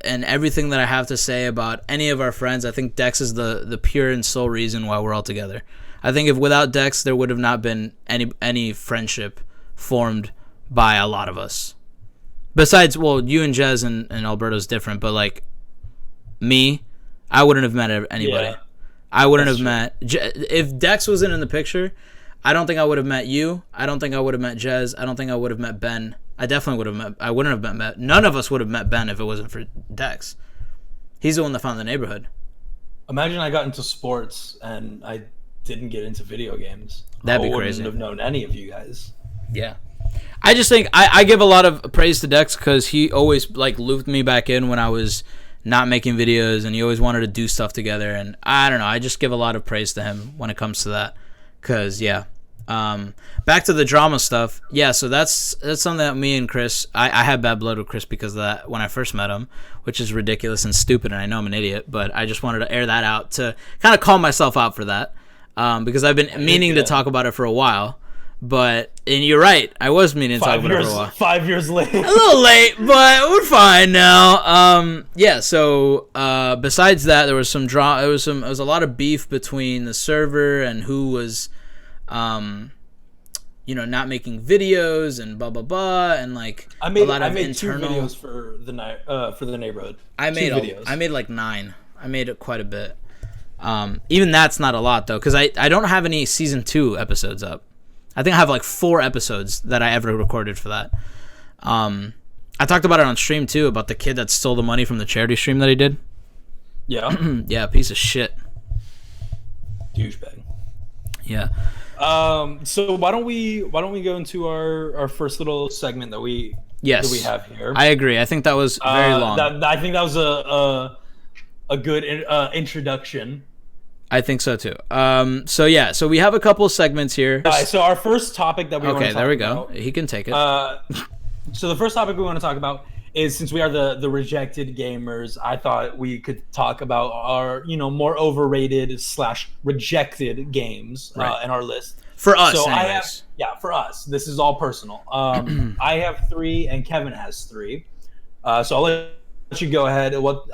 and everything that I have to say about any of our friends, I think Dex is the pure and sole reason why we're all together. I think if without Dex, there would have not been any friendship formed by a lot of us. Besides, well, you and Jez and Alberto's different, but, like, me, I wouldn't have met anybody. Yeah, I wouldn't have met... If Dex wasn't in the picture, I don't think I would have met you. I don't think I would have met Jez. I don't think I would have met Ben. I definitely would have met... I wouldn't have met... None of us would have met Ben if it wasn't for Dex. He's the one that found the neighborhood. Imagine I got into sports and I didn't get into video games. That'd be crazy. I wouldn't have known any of you guys. Yeah. I just think... I give a lot of praise to Dex because he always, like, looped me back in when I was not making videos, and he always wanted to do stuff together, and I don't know. I just give a lot of praise to him when it comes to that. Because, yeah. Back to the drama stuff. Yeah, so that's something that me and Chris... I had bad blood with Chris because of that when I first met him, which is ridiculous and stupid, and I know I'm an idiot, but I just wanted to air that out to kind of call myself out for that. Because I've been meaning to talk about it for a while. And you're right, I was meaning to talk about it for a while. 5 years late. A little late, but we're fine now. Yeah, so besides that, there was some drama. It was a lot of beef between the server and who was not making videos and blah blah blah, and like I made internal 2 videos for the neighborhood. I made like 9. I made it quite a bit. Even that's not a lot though, because I don't have any season 2 episodes up. I think I have like 4 episodes that I ever recorded for that. I talked about it on stream too, about the kid that stole the money from the charity stream that he did. Yeah. Yeah, piece of shit. Douchebag. Yeah. So why don't we go into our first little segment that we have here? I agree. I think that was very long. I think that was a good introduction. I think so too. So we have a couple of segments here. All right, so our first topic that we want to talk about. Okay, there we go. He can take it. So the first topic we want to talk about is, since we are the rejected gamers, I thought we could talk about our more overrated / rejected games in our list. For us, so anyways. For us. This is all personal. I have 3 and Kevin has 3. So I'll let you go ahead. What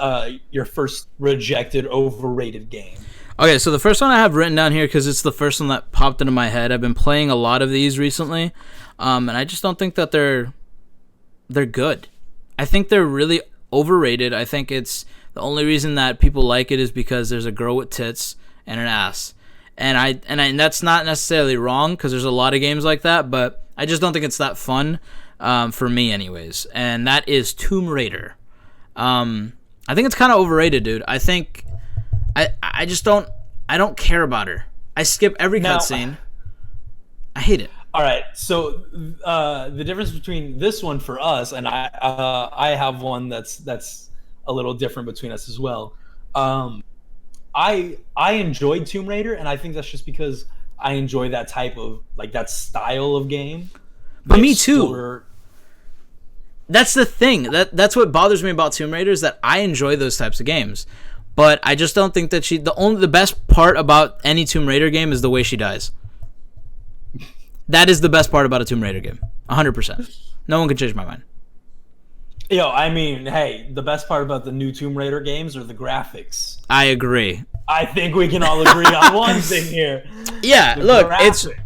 your first rejected overrated game? Okay, so the first one I have written down here because it's the first one that popped into my head. I've been playing a lot of these recently, and I just don't think that they're good. I think they're really overrated. I think it's the only reason that people like it is because there's a girl with tits and an ass, and that's not necessarily wrong because there's a lot of games like that, but I just don't think it's that fun for me, anyways. And that is Tomb Raider. I think it's kind of overrated, dude. I think. I just don't I don't care about her. I skip every cutscene. I hate it. All right, so the difference between this one for us and I have one that's a little different between us as well. I enjoyed Tomb Raider, and I think that's just because I enjoy that type of that style of game. But me too. That's the thing. That's what bothers me about Tomb Raider is that I enjoy those types of games, but I just don't think that the best part about any Tomb Raider game is the way she dies. That is the best part about a Tomb Raider game. 100%. No one can change my mind. Yo, I mean, hey, the best part about the new Tomb Raider games are the graphics. I agree. I think we can all agree on one thing here. Yeah, look,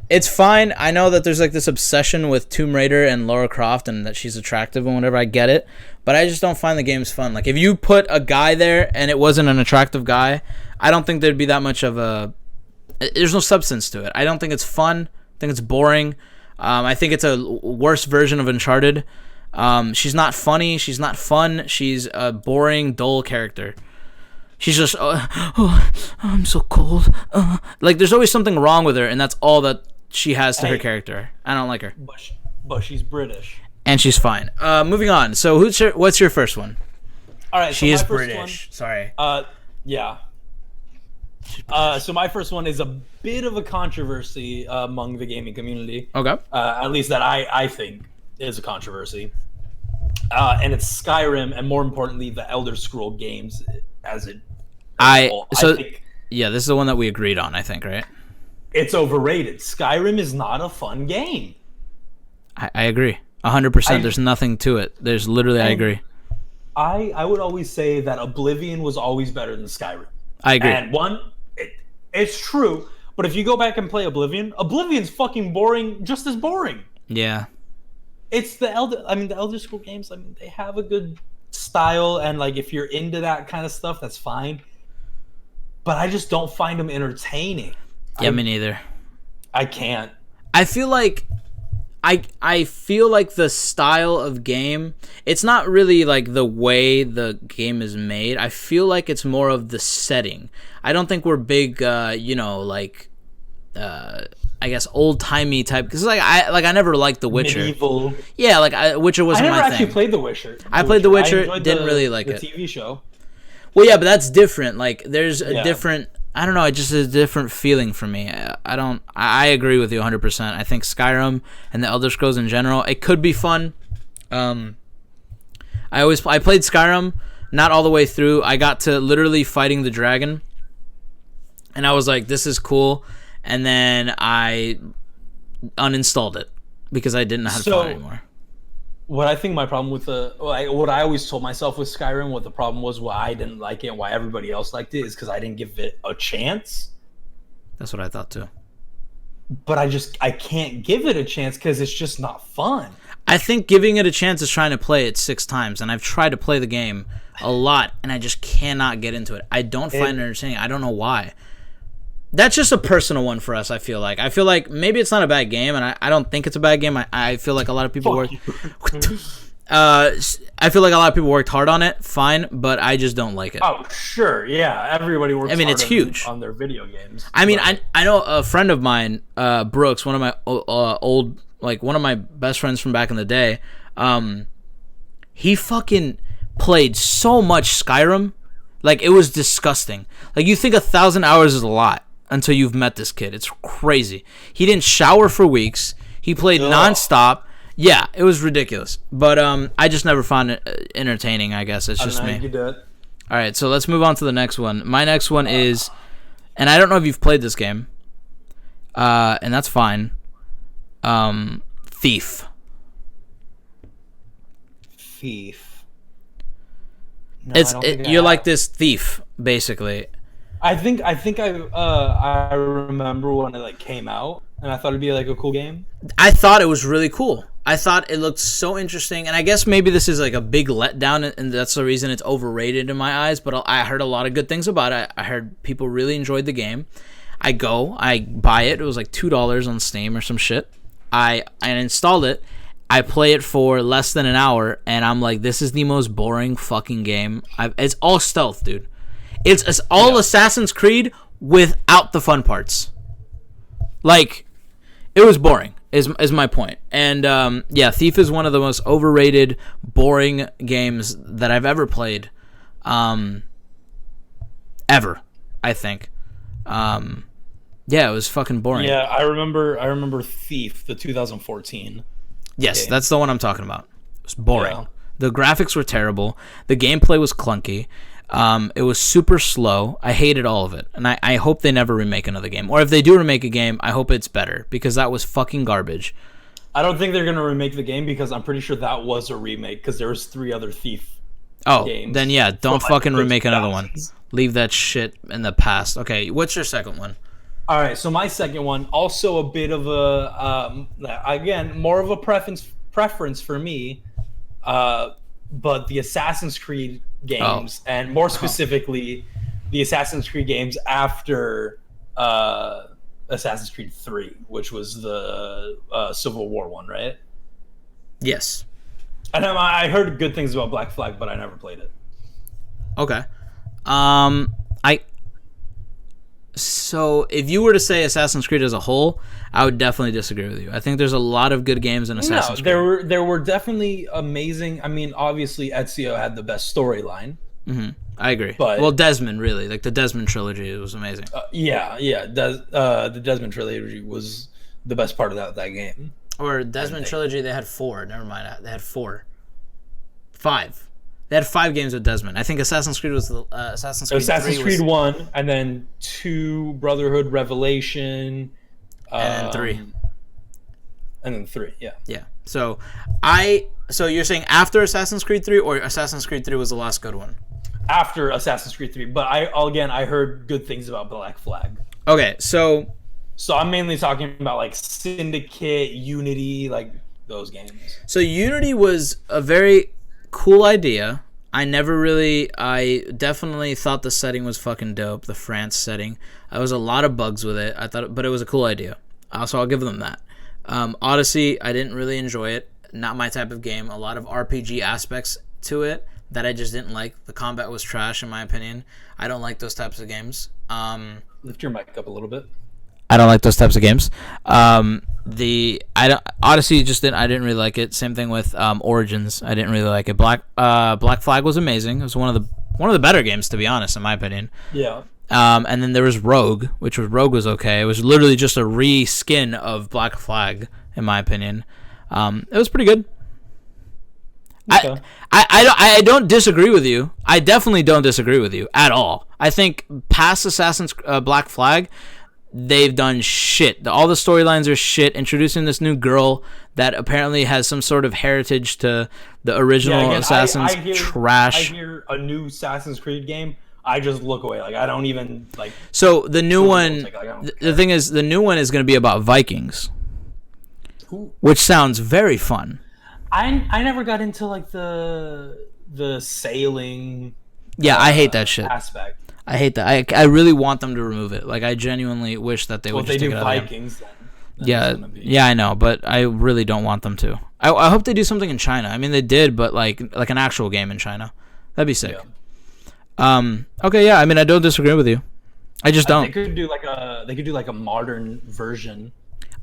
it's fine. I know that there's this obsession with Tomb Raider and Lara Croft and that she's attractive and whatever. I get it, but I just don't find the games fun. If you put a guy there and it wasn't an attractive guy, I don't think there'd be that much of a... There's no substance to it. I don't think it's fun. I think it's boring. I think it's a worse version of Uncharted. She's not funny. She's not fun. She's a boring, dull character. She's just, I'm so cold. There's always something wrong with her, and that's all that she has to her character. I don't like her. But she's British. And she's fine. Moving on. So what's your first one? All right. She is British. Sorry. Yeah. So my first one is a bit of a controversy among the gaming community. Okay. At least that I think is a controversy. And it's Skyrim, and more importantly, the Elder Scroll games as it. Yeah, this is the one that we agreed on, I think, right? It's overrated. Skyrim is not a fun game. I agree. 100%. There's nothing to it. There's literally, I agree. I would always say that Oblivion was always better than Skyrim. I agree. And it's true, but if you go back and play Oblivion's fucking boring, just as boring. Yeah. It's the Elder Scrolls games, they have a good style, and if you're into that kind of stuff, that's fine. But I just don't find them entertaining. Yeah, me neither. I can't. I feel like I feel like the style of game, it's not really the way the game is made. I feel like it's more of the setting. I don't think we're big I guess old-timey type, because I never liked The Witcher. Medieval. Yeah, Witcher wasn't my thing. I never actually played The Witcher. I played The Witcher, didn't really like it. The TV show. Well, yeah, but that's different. There's a different... I don't know. It just is a different feeling for me. I agree with you 100%. I think Skyrim and the Elder Scrolls in general, it could be fun. I played Skyrim, not all the way through. I got to literally fighting the dragon, and I was like, "This is cool." And then I uninstalled it because I didn't know how to play it anymore. What I think my problem with what I always told myself with Skyrim, what the problem was, why I didn't like it and why everybody else liked it, is because I didn't give it a chance. That's what I thought too. But I can't give it a chance because it's just not fun. I think giving it a chance is trying to play it 6 times, and I've tried to play the game a lot, and I just cannot get into it. I don't find it entertaining. I don't know why. That's just a personal one for us, I feel like. I feel like maybe it's not a bad game, and I don't think it's a bad game. I feel like a lot of people worked... I feel like a lot of people worked hard on it, fine, but I just don't like it. Oh, sure, yeah. Everybody works hard it's huge. On their video games. I mean, I know a friend of mine, Brooks, one of my one of my best friends from back in the day, he fucking played so much Skyrim. It was disgusting. You think 1,000 hours is a lot until you've met this kid. It's crazy. He didn't shower for weeks. He played nonstop. Yeah, it was ridiculous. But I just never found it entertaining, I guess. It's just me. You do it. All right, so let's move on to the next one. My next one is, and I don't know if you've played this game, and that's fine, Thief. Thief. No, you're like this thief, basically. I think I remember when it came out, and I thought it'd be a cool game. I thought it was really cool. I thought it looked so interesting, and I guess maybe this is a big letdown, and that's the reason it's overrated in my eyes. But I heard a lot of good things about it. I heard people really enjoyed the game. I buy it. It was $2 on Steam or some shit. I installed it. I play it for less than an hour, and I'm like, this is the most boring fucking game. It's all stealth, dude. It's all Assassin's Creed without the fun parts. Like, it was boring, is my point. And, Thief is one of the most overrated, boring games that I've ever played. Ever, I think. It was fucking boring. Yeah, I remember Thief, the 2014. Yes, game. That's the one I'm talking about. It was boring. Yeah. The graphics were terrible. The gameplay was clunky. It was super slow. I hated all of it. And I hope they never remake another game. Or if they do remake a game, I hope it's better. Because that was fucking garbage. I don't think they're going to remake the game because I'm pretty sure that was a remake. Because there was 3 other Thief games. Then yeah, don't fucking remake another one. Leave that shit in the past. Okay, what's your second one? All right, so my second one, also a bit of a, again, more of a preference for me, but the Assassin's Creed games, and more specifically, the Assassin's Creed games after Assassin's Creed 3, which was the Civil War one, right? Yes. And I heard good things about Black Flag, but I never played it. Okay. So if you were to say Assassin's Creed as a whole, I would definitely disagree with you. I think there's a lot of good games in Assassin's Creed. There were definitely amazing. I mean, obviously Ezio had the best storyline. Mm-hmm. I agree. But, Desmond, really, like the Desmond trilogy was amazing. The Desmond trilogy was the best part of that game. Or Desmond trilogy, they had 4. Never mind, they had 4, 5. They had 5 games with Desmond. I think Assassin's Creed was the Assassin's Creed 1, and then 2 Brotherhood Revelation, and then 3. And then 3, yeah. Yeah. So you're saying after Assassin's Creed 3, or Assassin's Creed 3 was the last good one? After Assassin's Creed 3, but I heard good things about Black Flag. Okay, so I'm mainly talking about like Syndicate, Unity, like those games. So Unity was a very cool idea. I definitely thought the setting was fucking dope, the France setting. There was a lot of bugs with it, but it was a cool idea. So I'll give them that. Odyssey, I didn't really enjoy it. Not my type of game. A lot of RPG aspects to it that I just didn't like. The combat was trash, in my opinion. I don't like those types of games. Lift your mic up a little bit. I don't like those types of games. Odyssey I didn't really like it. Same thing with Origins. I didn't really like it. Black Flag was amazing. It was one of the better games, to be honest, in my opinion. Yeah. And then there was Rogue, Rogue was okay. It was literally just a reskin of Black Flag, in my opinion. It was pretty good. Okay. I don't disagree with you. I definitely don't disagree with you at all. I think past Assassin's Black Flag, they've done shit. All the storylines are shit. Introducing this new girl that apparently has some sort of heritage to the original Assassins. Trash. I hear a new Assassin's Creed game, I just look away. Like, I don't even like. So the new one, the thing is, the new one is going to be about Vikings, which sounds very fun. I never got into like the sailing. Yeah, I hate that shit. Aspect. I hate that. I really want them to remove it. Like, I genuinely wish that they would just take it out. Well, if they do Vikings, then yeah, I know, but I really don't want them to. I hope they do something in China. I mean, they did, but like an actual game in China. That'd be sick. Yeah. Okay, yeah. I mean, I don't disagree with you. I just don't. They could do like a modern version.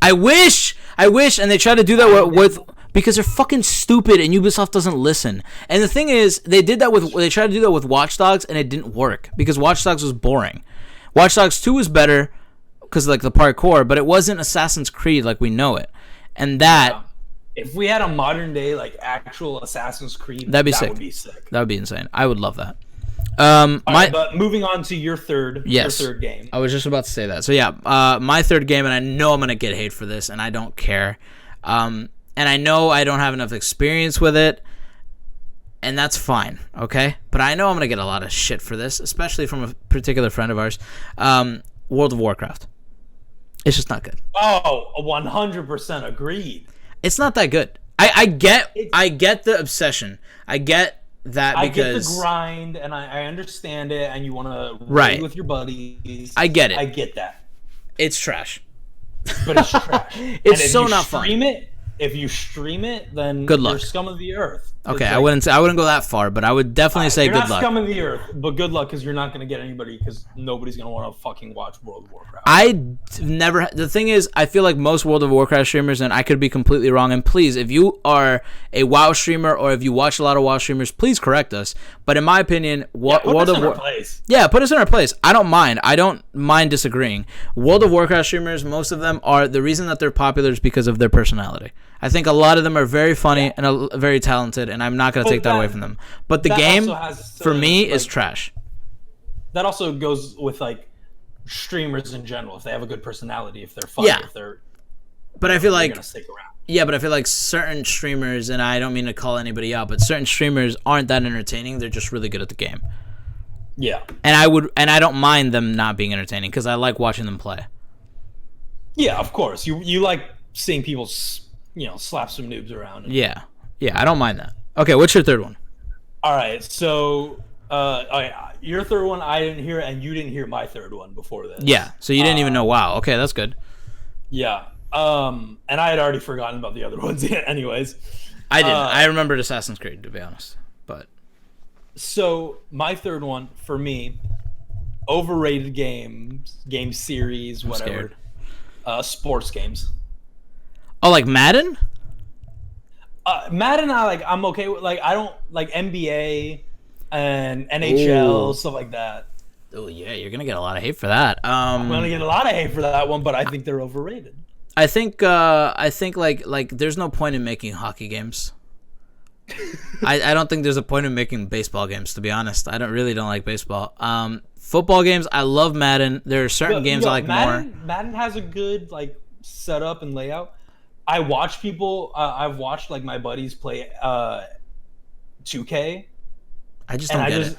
I wish, and they try to do that with because they're fucking stupid, and Ubisoft doesn't listen. And the thing is, they tried to do that with Watch Dogs, and it didn't work because Watch Dogs was boring. Watch Dogs 2 was better because like the parkour, but it wasn't Assassin's Creed like we know it. And that, if we had a modern day like actual Assassin's Creed, that'd be sick. That would be sick. That would be insane. I would love that. But moving on to your third game. I was just about to say that. So yeah, my third game, and I know I'm gonna get hate for this, and I don't care. And I know I don't have enough experience with it, and that's fine, okay? But I know I'm gonna get a lot of shit for this, especially from a particular friend of ours. World of Warcraft. It's just not good. Oh, 100% agreed. It's not that good. I get the obsession. I get that because I get the grind, and I understand it, and you want to raid with your buddies. I get it. I get that. It's trash. But it's trash. It's so not fun. If you stream it, then good luck. You're scum of the earth. Okay, I wouldn't go that far, but I would definitely say you're good not luck. scum of the earth, but good luck because you're not going to get anybody because nobody's going to want to fucking watch World of Warcraft. The thing is, I feel like most World of Warcraft streamers, and I could be completely wrong, and please, if you are a WoW streamer or if you watch a lot of WoW streamers, please correct us. But in my opinion, World of Warcraft. Yeah, put us in our place. I don't mind disagreeing. World of Warcraft streamers, most of them are, the reason that they're popular is because of their personality. I think a lot of them are very funny and very talented, and I'm not going to take that away from them. But the game, for me, is trash. That also goes with, like, streamers in general. If they have a good personality, if they're funny, if they're... But I feel like... gonna stick around. Yeah, but I feel like certain streamers, and I don't mean to call anybody out, but certain streamers aren't that entertaining. They're just really good at the game. Yeah. And I don't mind them not being entertaining because I like watching them play. Yeah, of course. You like seeing people, slap some noobs around. Yeah, I don't mind that. Okay, what's your third one? All right, so your third one I didn't hear, and you didn't hear my third one before this. Yeah, so you didn't even know WoW. Okay, that's good. Yeah, and I had already forgotten about the other ones anyways. I didn't. I remembered Assassin's Creed, to be honest. But so my third one, for me, overrated game series, whatever. Sports games. Oh, like Madden? Madden, I'm okay with. Like, I don't like NBA and NHL, stuff like that. Oh yeah, you're gonna get a lot of hate for that. I'm gonna get a lot of hate for that one, but I think they're overrated. I think like there's no point in making hockey games. I don't think there's a point in making baseball games, to be honest. I don't like baseball. Football games, I love Madden. There are certain games I like more. Madden has a good like setup and layout. I watch people. I've watched like my buddies play 2K. I just don't get it.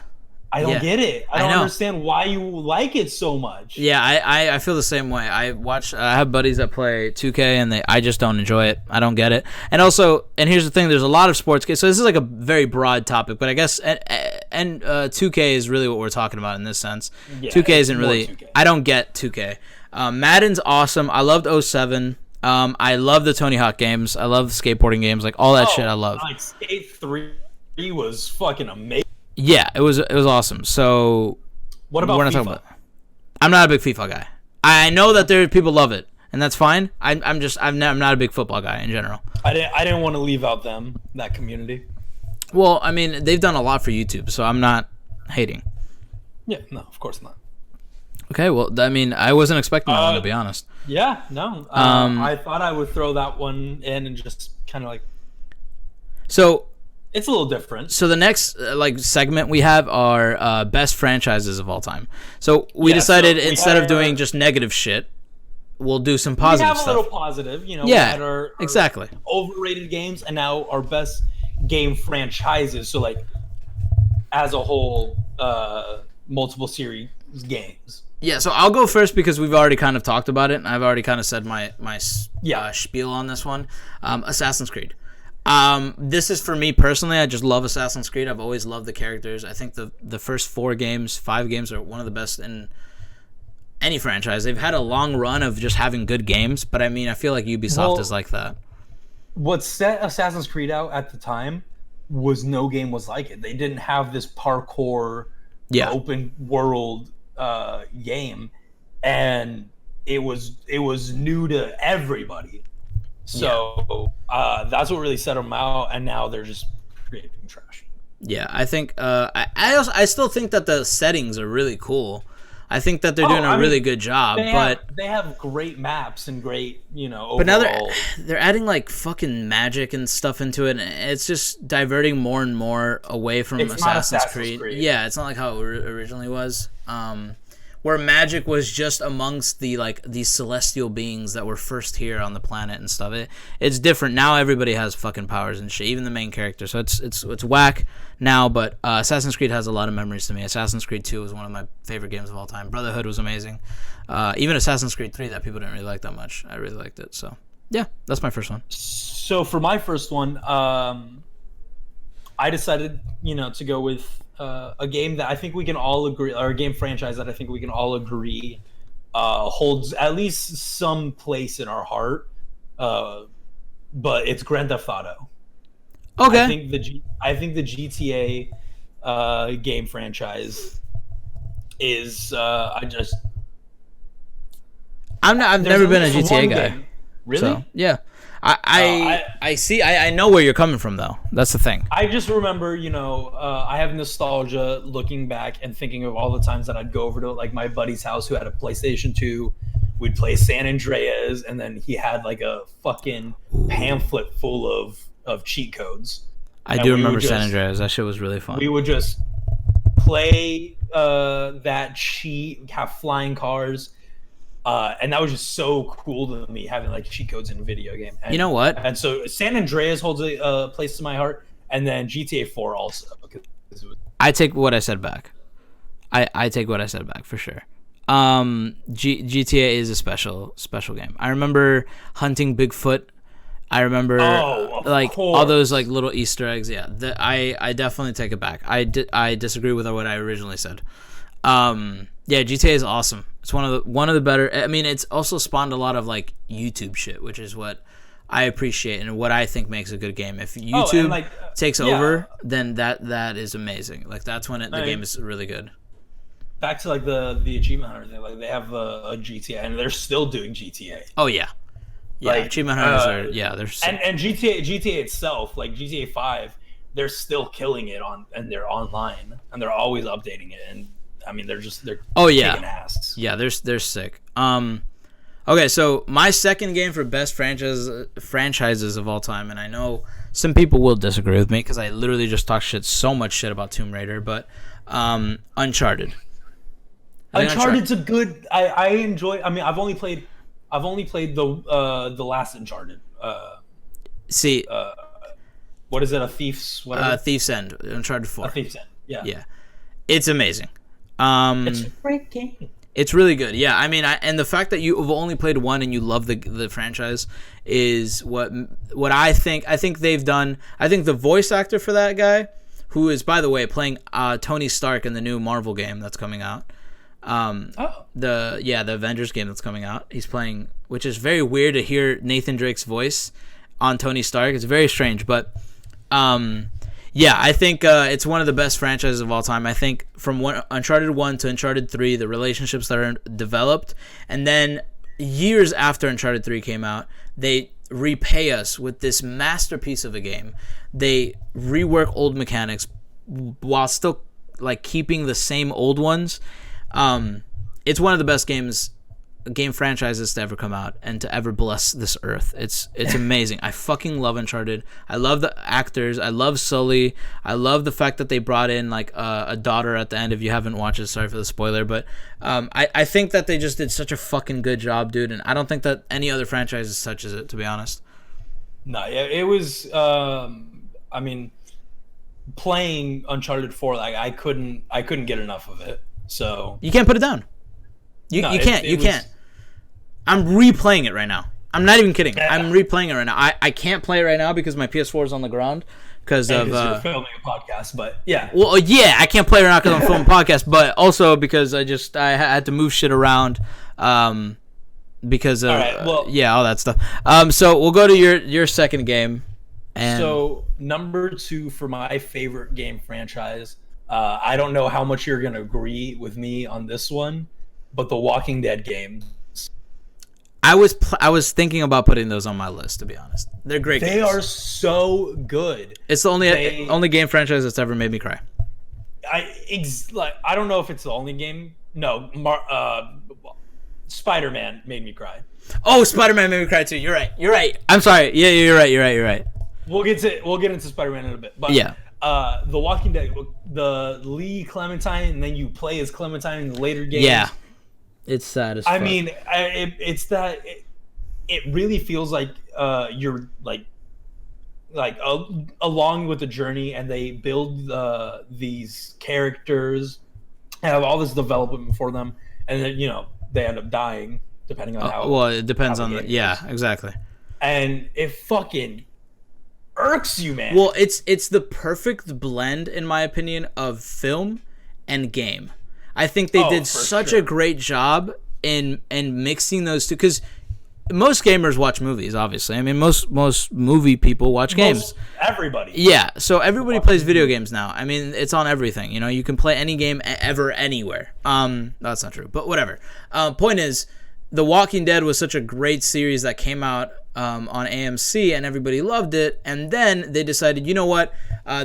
I don't get it. I don't understand why you like it so much. Yeah, I feel the same way. I have buddies that play 2K and I just don't enjoy it. I don't get it. And also, and here's the thing, there's a lot of sports games. So this is like a very broad topic, but I guess and 2K is really what we're talking about in this sense. Yeah, 2K isn't really 2K. I don't get 2K. Madden's awesome. I loved 07. I love the Tony Hawk games. I love the skateboarding games, like all that shit I love. Like Skate 3 was fucking amazing. Yeah, it was awesome. So what about FIFA? I'm not a big FIFA guy. I know that people love it, and that's fine. I'm not a big football guy in general. I didn't want to leave out that community. Well, I mean, they've done a lot for YouTube, so I'm not hating. Yeah, no, of course not. Okay, well, I mean, I wasn't expecting that one, to be honest. Yeah, no. I thought I would throw that one in and just kind of like... So... It's a little different. So the next segment we have are best franchises of all time. So we decided instead of doing just negative shit, we'll do some positive stuff. We have a little positive, Yeah, we had our exactly. Overrated games, and now our best game franchises. So like, as a whole, multiple series games. Yeah, so I'll go first because we've already kind of talked about it, and I've already kind of said my spiel on this one. Assassin's Creed. This is for me personally. I just love Assassin's Creed. I've always loved the characters. I think the first 5 games are one of the best in any franchise. They've had a long run of just having good games, but I mean, I feel like Ubisoft is like that. What set Assassin's Creed out at the time was no game was like it. They didn't have this parkour, open world game, and it was new to everybody. So that's what really set them out, and now they're just creating trash. Yeah, I think I still think that the settings are really cool. I think that they're doing a really good job, they have great maps and great, overall. But now they're adding like fucking magic and stuff into it, and it's just diverting more and more away from Assassin's Creed. Yeah, it's not like how it originally was. Where magic was just amongst these celestial beings that were first here on the planet and stuff. It's different now. Everybody has fucking powers and shit, even the main character. So it's whack now. But Assassin's Creed has a lot of memories to me. Assassin's Creed 2 was one of my favorite games of all time. Brotherhood was amazing. Even Assassin's Creed 3 that people didn't really like that much. I really liked it. So yeah, that's my first one. So for my first one, I decided to go with a game that I think we can all agree, or a game franchise that I think we can all agree holds at least some place in our heart. But it's Grand Theft Auto. Okay. I think the GTA game franchise is I've never been a GTA guy. Game. Really? So, yeah. I see. I know where you're coming from, though. That's the thing. I just remember, I have nostalgia looking back and thinking of all the times that I'd go over to like my buddy's house who had a PlayStation 2. We'd play San Andreas, and then he had like a fucking pamphlet full of cheat codes. I do remember San Andreas. That shit was really fun. We would just play that cheat, have flying cars. And that was just so cool to me, having like cheat codes in a video game. And, you know what? And so San Andreas holds a place in my heart, and then GTA 4 also. I take what I said back. I take what I said back for sure. GTA is a special game. I remember hunting Bigfoot. I remember all those like little Easter eggs. Yeah, I definitely take it back. I disagree with what I originally said. Yeah, GTA is awesome. It's one of the better. I mean, it's also spawned a lot of like YouTube shit, which is what I appreciate and what I think makes a good game. If YouTube takes over, then that is amazing. Like that's when the game is really good. Back to like the achievement hunter thing, like they have a GTA and they're still doing GTA. Oh yeah, like, achievement hunters are they're sick. And GTA itself, like GTA 5, they're still killing it and they're online and they're always updating it, and I mean they're kicking ass. Yeah, they're sick. Okay, so my second game for best franchises of all time, and I know some people will disagree with me because I literally just talk so much shit about Tomb Raider, but Uncharted. Uncharted's a good. I enjoy. I mean, I've only played the last Uncharted. What is it? A Thief's whatever. Thief's End. Uncharted 4. A Thief's End. Yeah. Yeah, it's amazing. It's a great game. It's really good. Yeah, I mean, and the fact that you've only played one and you love the franchise is what I think. I think they've done. I think the voice actor for that guy, who is by the way playing Tony Stark in the new Marvel game that's coming out. The Avengers game that's coming out. He's playing, which is very weird to hear Nathan Drake's voice on Tony Stark. It's very strange, but I think it's one of the best franchises of all time. I think from Uncharted 1 to Uncharted 3, the relationships that are developed, and then years after Uncharted 3 came out, they repay us with this masterpiece of a game. They rework old mechanics while still like keeping the same old ones. It's one of the best game franchises to ever come out and to ever bless this earth. It's amazing. I fucking love Uncharted. I love the actors. I love Sully. I love the fact that they brought in like a daughter at the end. If you haven't watched it, sorry for the spoiler, but I think that they just did such a fucking good job, dude, and I don't think that any other franchise touches it, to be honest. No, it was I mean, playing Uncharted 4, like I couldn't get enough of it. So you can't put it down. You can't. I'm replaying it right now. I'm not even kidding. I'm replaying it right now. I can't play it right now because my PS4 is on the ground because of you're filming a podcast. But yeah. Well, yeah, I can't play it right now because I'm filming a podcast, but also because I had to move shit around because of all that stuff. So we'll go to your second game. And so number 2 for my favorite game franchise. I don't know how much you're gonna agree with me on this one, but the Walking Dead games. I was thinking about putting those on my list, to be honest. They're great games. They are so good. It's the only game franchise that's ever made me cry. I don't know if it's the only game. No, Spider-Man made me cry. Oh, Spider-Man made me cry too. You're right. I'm sorry. Yeah, you're right. We'll get into Spider-Man in a bit. But yeah. The Walking Dead, the Lee Clementine, and then you play as Clementine in the later games. Yeah, it's sad as fuck. I mean, it's that it really feels like you're like along with the journey, and they build these characters and have all this development for them, and then they end up dying depending on how. Well, it depends on exactly. And it fucking irks you, man. Well, it's the perfect blend, in my opinion, of film and game. I think they did such a great job in mixing those two, because most gamers watch movies, obviously. I mean, most movie people watch games. Everybody. Yeah, so everybody plays video games now. I mean, it's on everything. You know, you can play any game ever, anywhere. That's not true, but whatever. Point is, The Walking Dead was such a great series that came out on AMC, and everybody loved it. And then they decided, you know what?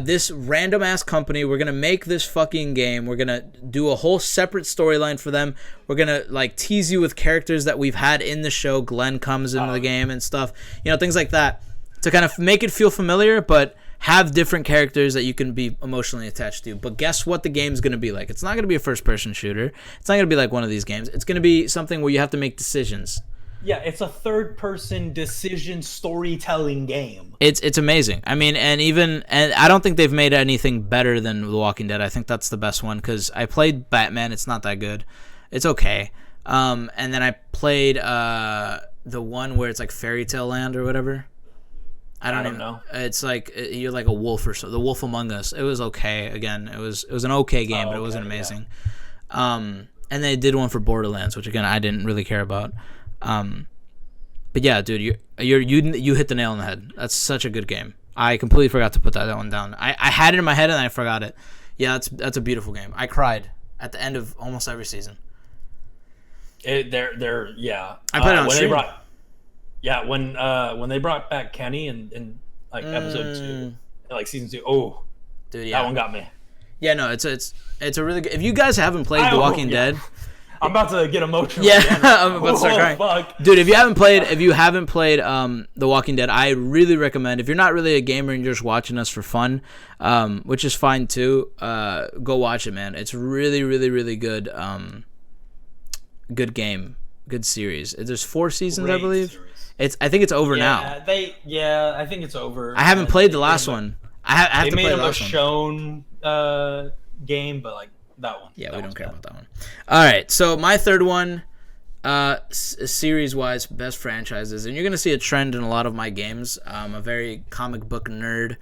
This random ass company, we're gonna make this fucking game. We're gonna do a whole separate storyline for them. We're gonna like tease you with characters that we've had in the show. Glenn comes into the game and stuff. You know, things like that to kind of make it feel familiar, but have different characters that you can be emotionally attached to. But guess what the game's going to be like? It's not going to be a first-person shooter. It's not going to be like one of these games. It's going to be something where you have to make decisions. Yeah, it's a third-person decision storytelling game. It's amazing. I mean, and I don't think they've made anything better than The Walking Dead. I think that's the best one because I played Batman. It's not that good. It's okay. And then I played the one where it's like Fairy Tale Land or whatever. I don't even know. It's like you're like a wolf or so. The Wolf Among Us. It was okay. Again, it was an okay game, but it wasn't amazing. Yeah. And they did one for Borderlands, which again I didn't really care about. But yeah, dude, you hit the nail on the head. That's such a good game. I completely forgot to put that one down. I had it in my head and I forgot it. Yeah, that's a beautiful game. I cried at the end of almost every season. Yeah. I played it on stream. Yeah, when they brought back Kenny in like episode 2, like season 2, oh, dude, yeah, that one got me. Yeah, no, it's a really good. If you guys haven't played The Walking Dead, I'm about to get emotional. Yeah, again. I'm about to start crying. Fuck. Dude, if you haven't played The Walking Dead, I really recommend. If you're not really a gamer and you're just watching us for fun, which is fine too, go watch it, man. It's really, really, really good. Good game, good series. There's 4 seasons, I believe. Series. I think it's over now. I think it's over. I haven't played the last one. I have to play the last one. They made a shown game, but like that one. Yeah, we don't care about that one. All right, so my third one, series-wise, best franchises, and you're gonna see a trend in a lot of my games. I'm a very comic book nerd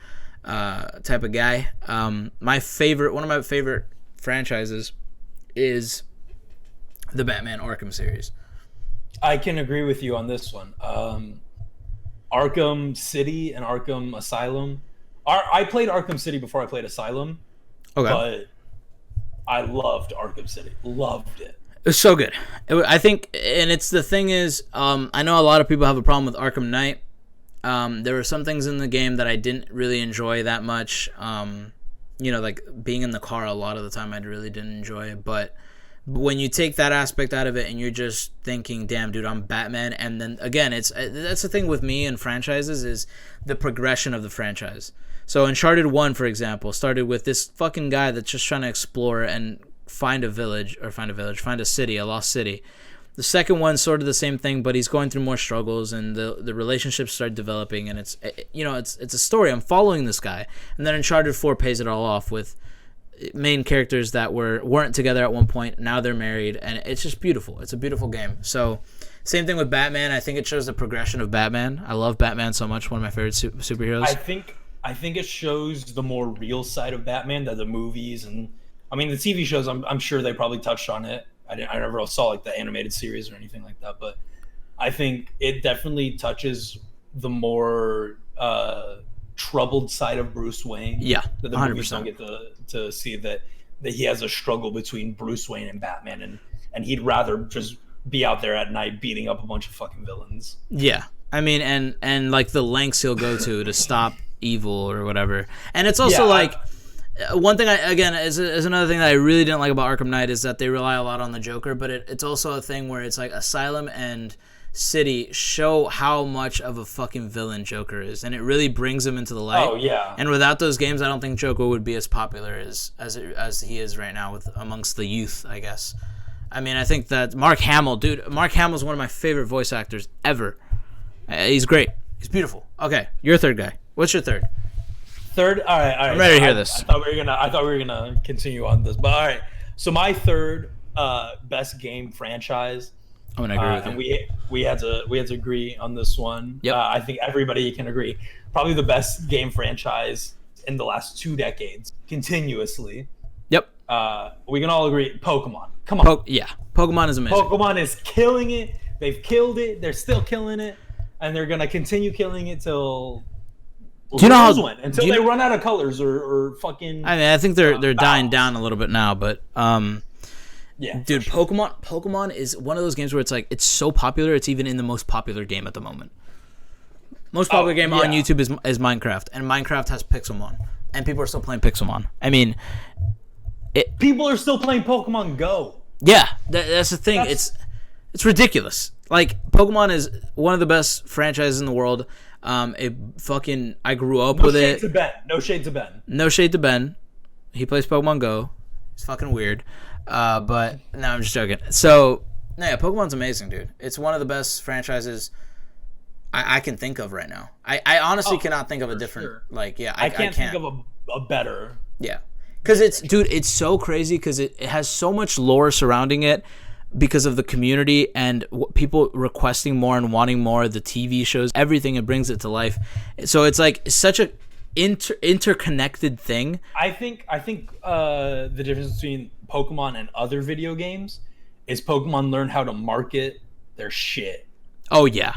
type of guy. One of my favorite franchises is the Batman Arkham series. I can agree with you on this one. Arkham City and Arkham Asylum. I played Arkham City before I played Asylum. Okay. But I loved Arkham City. Loved it. It was so good. I think, and it's the thing is, I know a lot of people have a problem with Arkham Knight. There were some things in the game that I didn't really enjoy that much. Like being in the car a lot of the time I really didn't enjoy. But when you take that aspect out of it and you're just thinking, damn, dude, I'm Batman. And then, again, that's the thing with me and franchises is the progression of the franchise. So Uncharted 1, for example, started with this fucking guy that's just trying to explore and find a city, a lost city. The second one's sort of the same thing, but he's going through more struggles and the relationships start developing. And it's a story. I'm following this guy. And then Uncharted 4 pays it all off with main characters that weren't together at one point. Now they're married, and it's just beautiful. It's a beautiful game. So same thing with Batman. I think it shows the progression of Batman. I love Batman so much. One of my favorite superheroes. I think it shows the more real side of Batman that the movies and the TV shows. I'm sure they probably touched on it. I never saw like the animated series or anything like that, but I think it definitely touches the more troubled side of Bruce Wayne. Yeah, that the 100%. Movies don't get to see that he has a struggle between Bruce Wayne and Batman, and he'd rather just be out there at night beating up a bunch of fucking villains. Yeah, I mean, and like the lengths he'll go to stop evil or whatever. And it's also one thing is another thing that I really didn't like about Arkham Knight is that they rely a lot on the Joker, but it's also a thing where it's like Asylum and City show how much of a fucking villain Joker is, and it really brings him into the light. Oh yeah. And without those games, I don't think Joker would be as popular as he is right now amongst the youth, I guess. I mean, I think that Mark Hamill's one of my favorite voice actors ever. He's great. He's beautiful. Okay, your third guy. What's your third? All right. I'm ready to hear this. I thought we were gonna continue on this, but all right. So my third best game franchise. I'm gonna agree with you. And we had to agree on this one. Yep. I think everybody can agree. Probably the best game franchise in the last 2 decades, continuously. Yep. We can all agree. Pokemon. Come on. Pokemon is amazing. Pokemon is killing it. They've killed it. They're still killing it, and they're gonna continue killing it till. Do you know how until they run out of colors or fucking? I mean, I think they're dying down a little bit now, but yeah, dude, sure. Pokemon is one of those games where it's like it's so popular. It's even in the most popular game at the moment. Most popular game on YouTube is Minecraft, and Minecraft has Pixelmon, and people are still playing Pixelmon. I mean, people are still playing Pokemon Go. Yeah, that's the thing. It's ridiculous. Like, Pokemon is one of the best franchises in the world. I grew up with it. No shade to Ben. No shade to Ben. He plays Pokemon Go. It's fucking weird. But no, I'm just joking. So, yeah, Pokemon's amazing, dude. It's one of the best franchises I can think of right now. I honestly cannot think of a different, I can't think of a better. Yeah. Because it's so crazy because it has so much lore surrounding it because of the community and people requesting more and wanting more, the TV shows, everything, it brings it to life. So it's like such a interconnected thing. I think the difference between Pokemon and other video games is Pokemon learned how to market their shit. Oh, yeah.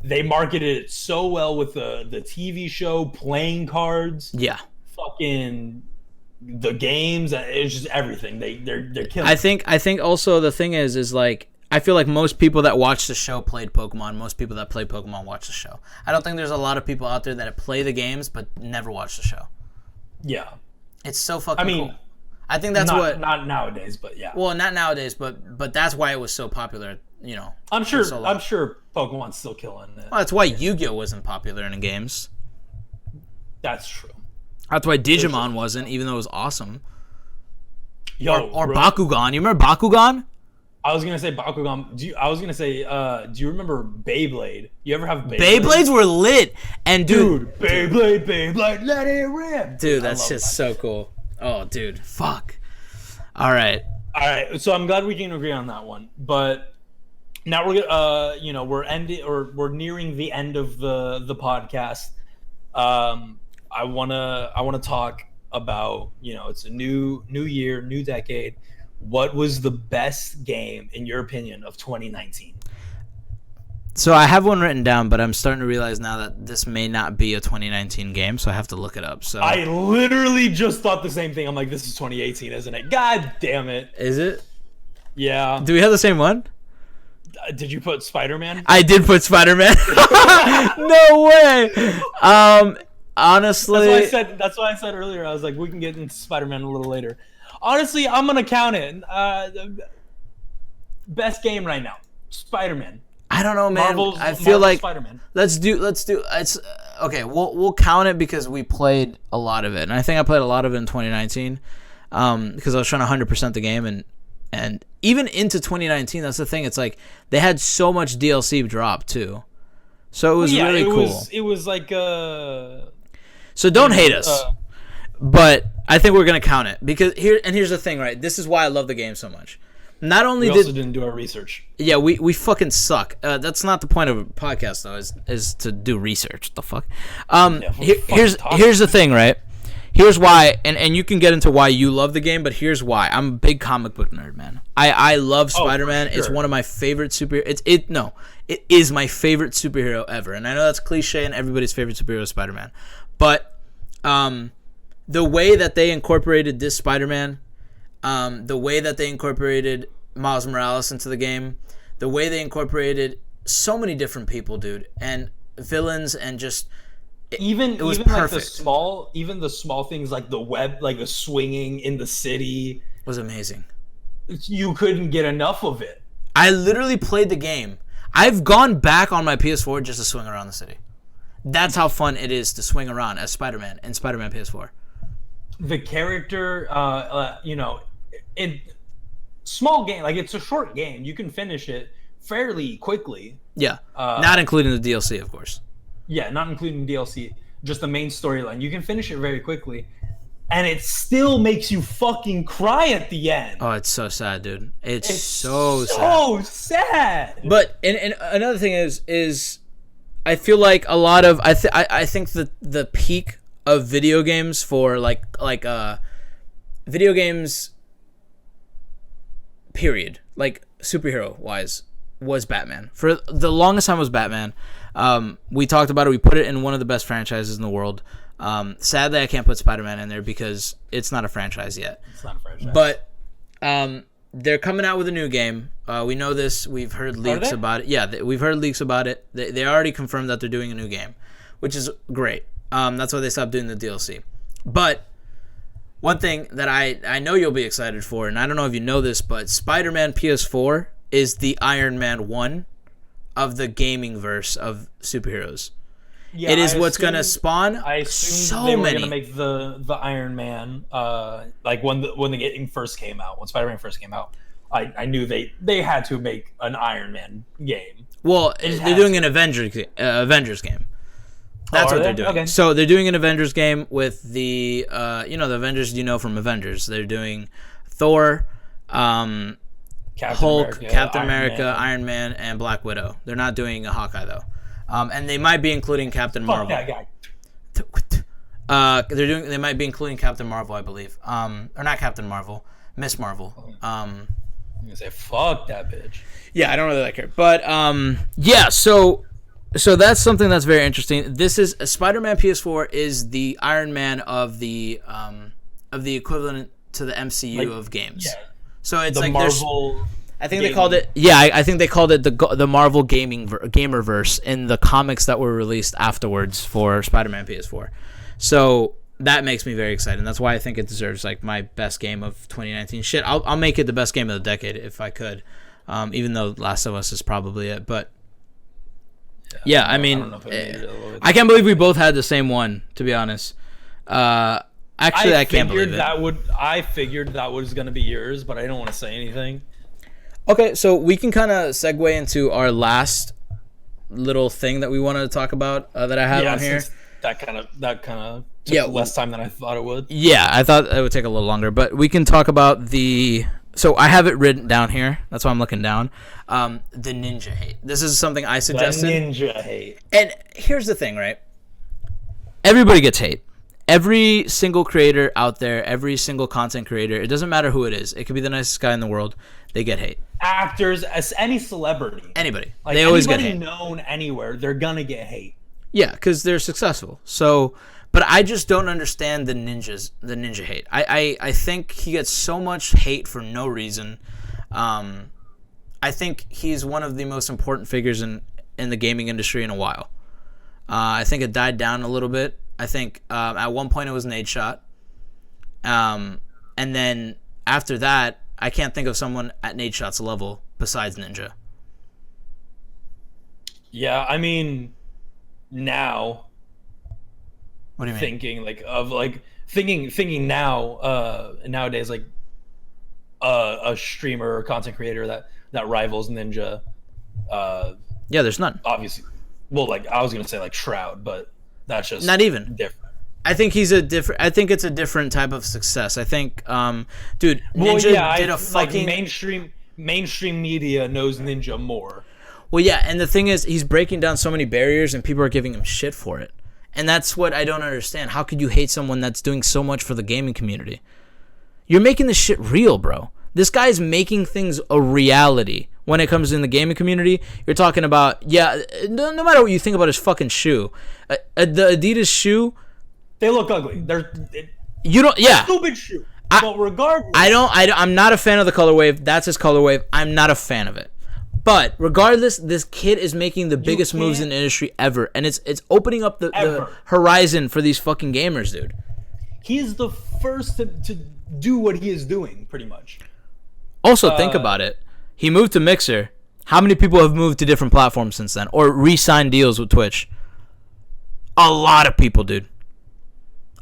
They marketed it so well with the TV show, playing cards. Yeah. Fucking the games, it's just everything. They're killing. I think also the thing is like I feel like most people that watch the show played Pokemon. Most people that play Pokemon watch the show. I don't think there's a lot of people out there that play the games but never watch the show. Yeah, it's so fucking cool. I think that's not nowadays, but yeah. Well, not nowadays, but that's why it was so popular. You know, I'm sure Pokemon's still killing it. Well, that's why Yu-Gi-Oh wasn't popular in the games. That's true. That's why Digimon wasn't, even though it was awesome. Or bro. Bakugan. You remember Bakugan? I was gonna say Bakugan. Do you remember Beyblade? You ever have Beyblade? Beyblades were lit, and dude, Beyblade, let it rip. Dude, that's just so cool. Oh, dude, fuck. All right. So I'm glad we can agree on that one. But now we're nearing the end of the podcast. I wanna talk about, it's a new year, new decade. What was the best game in your opinion of 2019? So I have one written down, but I'm starting to realize now that this may not be a 2019 game, so I have to look it up. So I literally just thought the same thing. I'm like, this is 2018, isn't it? God damn it. Is it? Yeah. Do we have the same one? Did you put Spider-Man? I did put Spider-Man. No way. Honestly, that's why I said earlier. I was like, we can get into Spider-Man a little later. Honestly, I'm gonna count it. Best game right now, Spider-Man. I don't know, man. I feel like Spider-Man. Let's do. It's okay. We'll count it because we played a lot of it, and I think I played a lot of it in 2019 because I was trying to 100% the game, and even into 2019. That's the thing. It's like they had so much DLC drop too, so it was really cool. It was like So don't hate us, but I think we're gonna count it because here's the thing, right? This is why I love the game so much. Not only we also didn't do our research. Yeah, we fucking suck. That's not the point of a podcast though. Is to do research. What the fuck. Here's the thing, right? Here's why, and you can get into why you love the game, but here's why. I'm a big comic book nerd, man. I love Spider-Man. Sure. It's one of my favorite superheroes. It is my favorite superhero ever, and I know that's cliche, and everybody's favorite superhero is Spider-Man, but the way that they incorporated this Spider-Man. The way that they incorporated Miles Morales into the game, the way they incorporated so many different people, dude, and villains, and just it was perfect. Like the small things like the web, like the swinging in the city was amazing. You couldn't get enough of it. I literally played the game. I've gone back on my PS4 just to swing around the city. That's how fun it is to swing around as Spider-Man in Spider-Man PS4. The character, in small game, like it's a short game, you can finish it fairly quickly. Yeah, not including the DLC, of course. Yeah, not including DLC, just the main storyline. You can finish it very quickly, and it still makes you fucking cry at the end. Oh, it's so sad, dude. It's so sad. But and another thing is, I feel like a lot of I think the peak of video games for like video games period, like superhero wise, was Batman. For the longest time was Batman. We talked about it. We put it in one of the best franchises in the world. Sadly, I can't put Spider-Man in there because it's not a franchise yet. It's not a franchise. But they're coming out with a new game. We know this. We've heard leaks about it. Yeah, we've heard leaks about it. They already confirmed that they're doing a new game, which is great. That's why they stopped doing the DLC. But one thing that I know you'll be excited for, and I don't know if you know this, but Spider-Man PS4 is the Iron Man 1 of the gaming verse of superheroes. Yeah, it is what's going to spawn I assumed they were going to make the Iron Man, like when the game first came out, when Spider-Man first came out. I knew they had to make an Iron Man game. Well, they're doing an Avengers game. That's what they're doing. Okay. So they're doing an Avengers game with the the Avengers from Avengers. They're doing Thor, Hulk, Captain America, Iron Man, and Black Widow. They're not doing a Hawkeye though. And they might be including Captain Marvel. Fuck that guy. They might be including Captain Marvel, I believe. Or not Captain Marvel, Miss Marvel. I'm gonna say fuck that bitch. Yeah, I don't really like her, but yeah. So that's something that's very interesting. This is Spider-Man PS4 is the Iron Man of the equivalent to the MCU of games. Yeah. So it's the like Marvel. I think they called it. Yeah, I think they called it the Marvel Gamerverse in the comics that were released afterwards for Spider-Man PS4. So that makes me very excited. And that's why I think it deserves like my best game of 2019. Shit, I'll make it the best game of the decade if I could. Even though Last of Us is probably it, but. Yeah, I mean, I can't believe we both had the same one, to be honest. Actually, I can't believe it. I figured that was going to be yours, but I don't want to say anything. Okay, so we can kind of segue into our last little thing that we wanted to talk about that I have on here. That kind of took less time than I thought it would. Yeah, I thought it would take a little longer, but we can talk about So I have it written down here. That's why I'm looking down. The ninja hate. This is something I suggested. The ninja hate. And here's the thing, right? Everybody gets hate. Every single creator out there, every single content creator, it doesn't matter who it is. It could be the nicest guy in the world. They get hate. Actors, as any celebrity. Anybody. Like they always get hate. Anybody known anywhere, they're going to get hate. Yeah, because they're successful. So... But I just don't understand the ninja hate. I think he gets so much hate for no reason. I think he's one of the most important figures in the gaming industry in a while. I think it died down a little bit. I think at one point it was Nadeshot. And then after that, I can't think of someone at Nadeshot's level besides Ninja. Yeah, I mean, now... What do you mean? Thinking now nowadays like a streamer or content creator that rivals Ninja. Yeah, there's none. Obviously, well, like I was gonna say like Shroud, but that's just not even different. I think he's a different. I think it's a different type of success. I think, dude, Ninja did a fucking mainstream media knows Ninja more. Well, yeah, and the thing is, he's breaking down so many barriers, and people are giving him shit for it. And that's what I don't understand. How could you hate someone that's doing so much for the gaming community? You're making this shit real, bro. This guy's making things a reality when it comes in the gaming community. You're talking about, no matter what you think about his fucking shoe. The Adidas shoe. They look ugly. Stupid shoe. But regardless. I'm not a fan of the color wave. That's his color wave. I'm not a fan of it. But regardless, this kid is making the biggest moves in the industry ever, and it's opening up the horizon for these fucking gamers, dude. He is the first to do what he is doing, pretty much. Also, think about it. He moved to Mixer. How many people have moved to different platforms since then, or re-signed deals with Twitch? A lot of people, dude.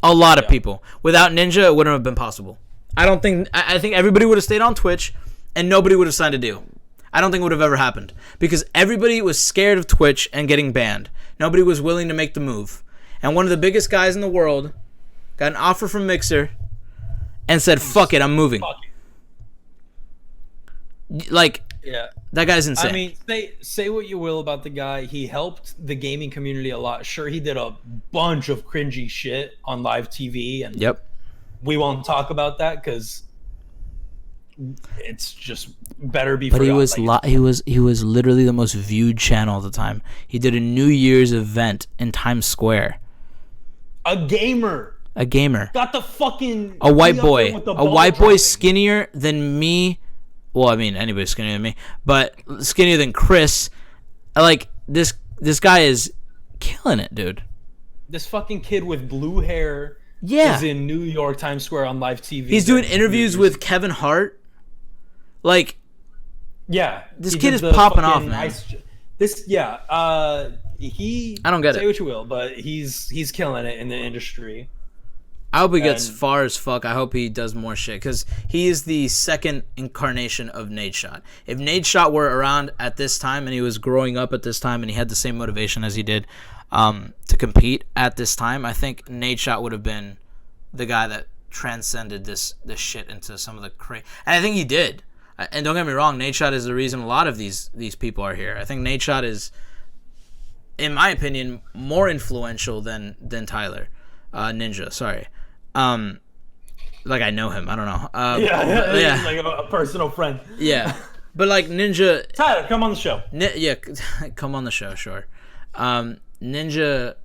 A lot of people. Without Ninja, it wouldn't have been possible. I think everybody would have stayed on Twitch, and nobody would have signed a deal. I don't think it would have ever happened because everybody was scared of Twitch and getting banned. Nobody was willing to make the move. And one of the biggest guys in the world got an offer from Mixer and said, fuck it, I'm moving. Like, yeah, that guy's insane. I mean, say what you will about the guy. He helped the gaming community a lot. Sure, he did a bunch of cringy shit on live TV. And yep. We won't talk about that because it's just better be. But forgotten. he was literally the most viewed channel at the time. He did a New Year's event in Times Square. A gamer got the fucking a white boy, dropping. skinnier than me. Well, I mean, anybody's skinnier than me, but skinnier than Chris. Like this guy is killing it, dude. This fucking kid with blue hair is in New York Times Square on live TV. He's doing interviews with Kevin Hart. Like, yeah, this kid is popping off, man. I don't get it. Say what you will, but he's killing it in the industry. I hope he gets far as fuck. I hope he does more shit because he is the second incarnation of Nadeshot. If Nadeshot were around at this time and he was growing up at this time and he had the same motivation as he did to compete at this time, I think Nadeshot would have been the guy that transcended this shit into some of the crazy. And I think he did. And don't get me wrong, Nadeshot is the reason a lot of these people are here. I think Nadeshot is, in my opinion, more influential than Tyler Ninja. Sorry. Like I know him. I don't know. Yeah, like a personal friend. Yeah, but like Ninja. Tyler, come on the show. Come on the show. Sure. Ninja's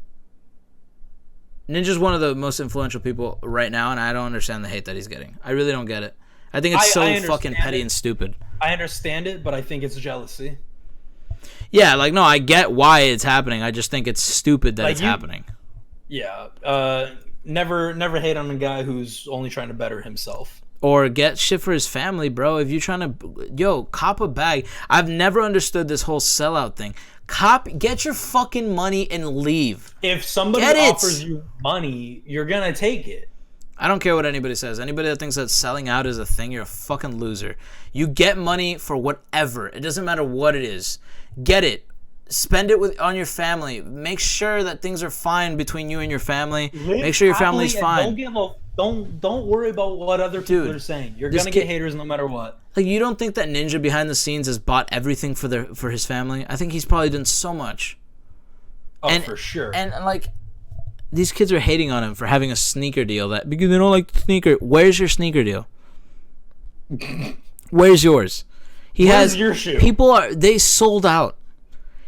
one of the most influential people right now, and I don't understand the hate that he's getting. I really don't get it. I think it's so fucking petty and stupid. I understand it, but I think it's jealousy. Yeah, like no, I get why it's happening. I just think it's stupid that it's happening. Yeah. Never hate on a guy who's only trying to better himself. Or get shit for his family, bro. If you're trying to, cop a bag. I've never understood this whole sellout thing. Get your fucking money and leave. If somebody offers you money, you're gonna take it. I don't care what anybody says. Anybody that thinks that selling out is a thing, you're a fucking loser. You get money for whatever. It doesn't matter what it is. Get it. Spend it on your family. Make sure that things are fine between you and your family. Make sure your family's fine. Don't worry about what other people are saying. You're gonna get haters no matter what. Like, you don't think that Ninja behind the scenes has bought everything for his family? I think he's probably done so much. Oh, for sure. And like, these kids are hating on him for having a sneaker deal because they don't like the sneaker. Where's your sneaker deal? Where's yours? Where's your shoe? They sold out.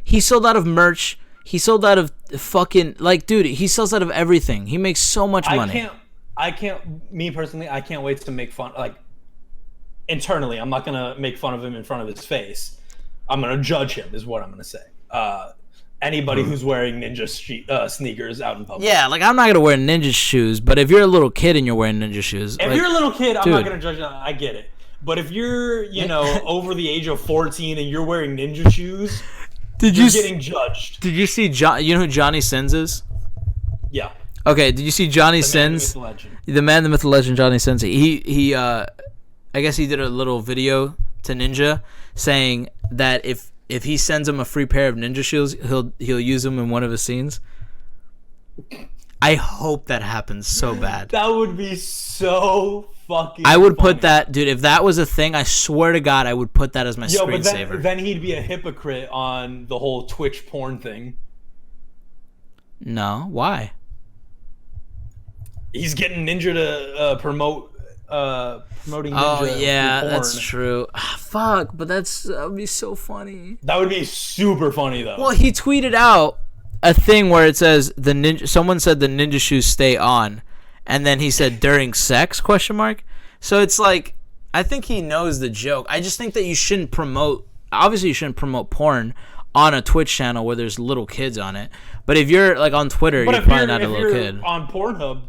He sold out of merch. He sold out of fucking, like, dude, he sells out of everything. He makes so much money. Me personally, I can't wait to make fun, like, internally. I'm not going to make fun of him in front of his face. I'm going to judge him, is what I'm going to say. Anybody who's wearing Ninja sneakers out in public. Yeah, like, I'm not going to wear Ninja shoes, but if you're a little kid and you're wearing Ninja shoes. If you're a little kid, I'm not going to judge that. I get it. But if you're, over the age of 14 and you're wearing Ninja shoes, you're getting judged. Did you see you know who Johnny Sins is? Yeah. Okay, did you see Johnny Sins? The man, the myth, the legend, Johnny Sins. He I guess he did a little video to Ninja saying that if he sends him a free pair of Ninja shoes, he'll use them in one of his scenes. I hope that happens so bad. That would be so fucking I would funny. put that, dude, if that was a thing, I swear to God, I would put that as my screensaver. But then he'd be a hypocrite on the whole Twitch porn thing. No, why? He's getting Ninja to promoting Ninja. Oh yeah, porn. that's true. Fuck, but that would be so funny. That would be super funny though. Well, he tweeted out a thing where it says someone said the Ninja shoes stay on, and then he said during sex ? So it's like, I think he knows the joke. I just think that you shouldn't promote porn on a Twitch channel where there's little kids on it. But if you're like on Twitter, you're probably not a little kid. On Pornhub,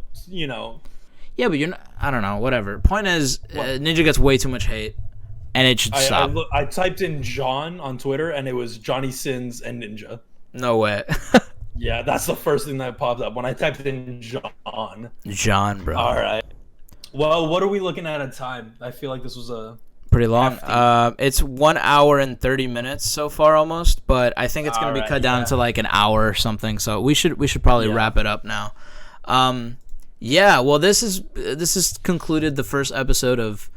Yeah, but you're not, I don't know, whatever. Point is, Ninja gets way too much hate, and it should stop. I typed in John on Twitter, and it was Johnny Sins and Ninja. No way. Yeah, that's the first thing that popped up when I typed in John. John, bro. All right. Well, what are we looking at time? I feel like this was a pretty long. It's 1 hour and 30 minutes so far almost, but I think it's going to be cut down to like an hour or something. So we should probably wrap it up now. Yeah, well, this is concluded the first episode of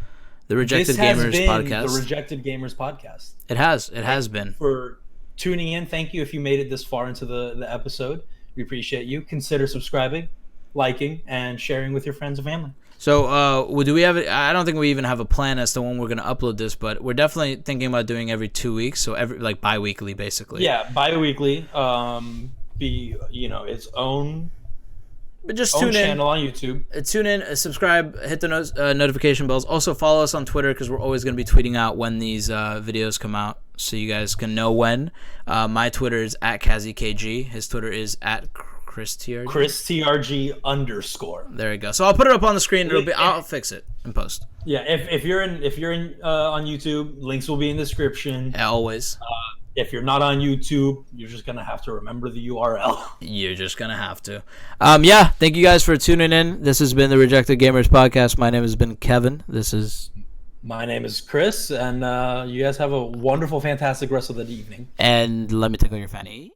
the Rejected Gamers podcast. The Rejected Gamers podcast. It has been. For tuning in, thank you if you made it this far into the episode. We appreciate you. Consider subscribing. liking, and sharing with your friends and family. So, do we have? I don't think we even have a plan as to when we're going to upload this, but we're definitely thinking about doing every 2 weeks, so every like bi-weekly, basically. Yeah, bi-weekly. Be its own. But just tune in. Channel on YouTube. Tune in, subscribe, hit the notification bells. Also follow us on Twitter because we're always going to be tweeting out when these videos come out, so you guys can know when. My Twitter is @KazzyKG. His Twitter is @ChrisTRG. ChrisTRG_. There we go. So I'll put it up on the screen. I'll fix it in post. Yeah, if you're in on YouTube, links will be in the description. Yeah, always. If you're not on YouTube, you're just gonna have to remember the URL. You're just gonna have to. Yeah. Thank you guys for tuning in. This has been the Rejected Gamers podcast. My name has been Kevin. My name is Chris, and you guys have a wonderful, fantastic rest of the evening. And let me tickle your fanny.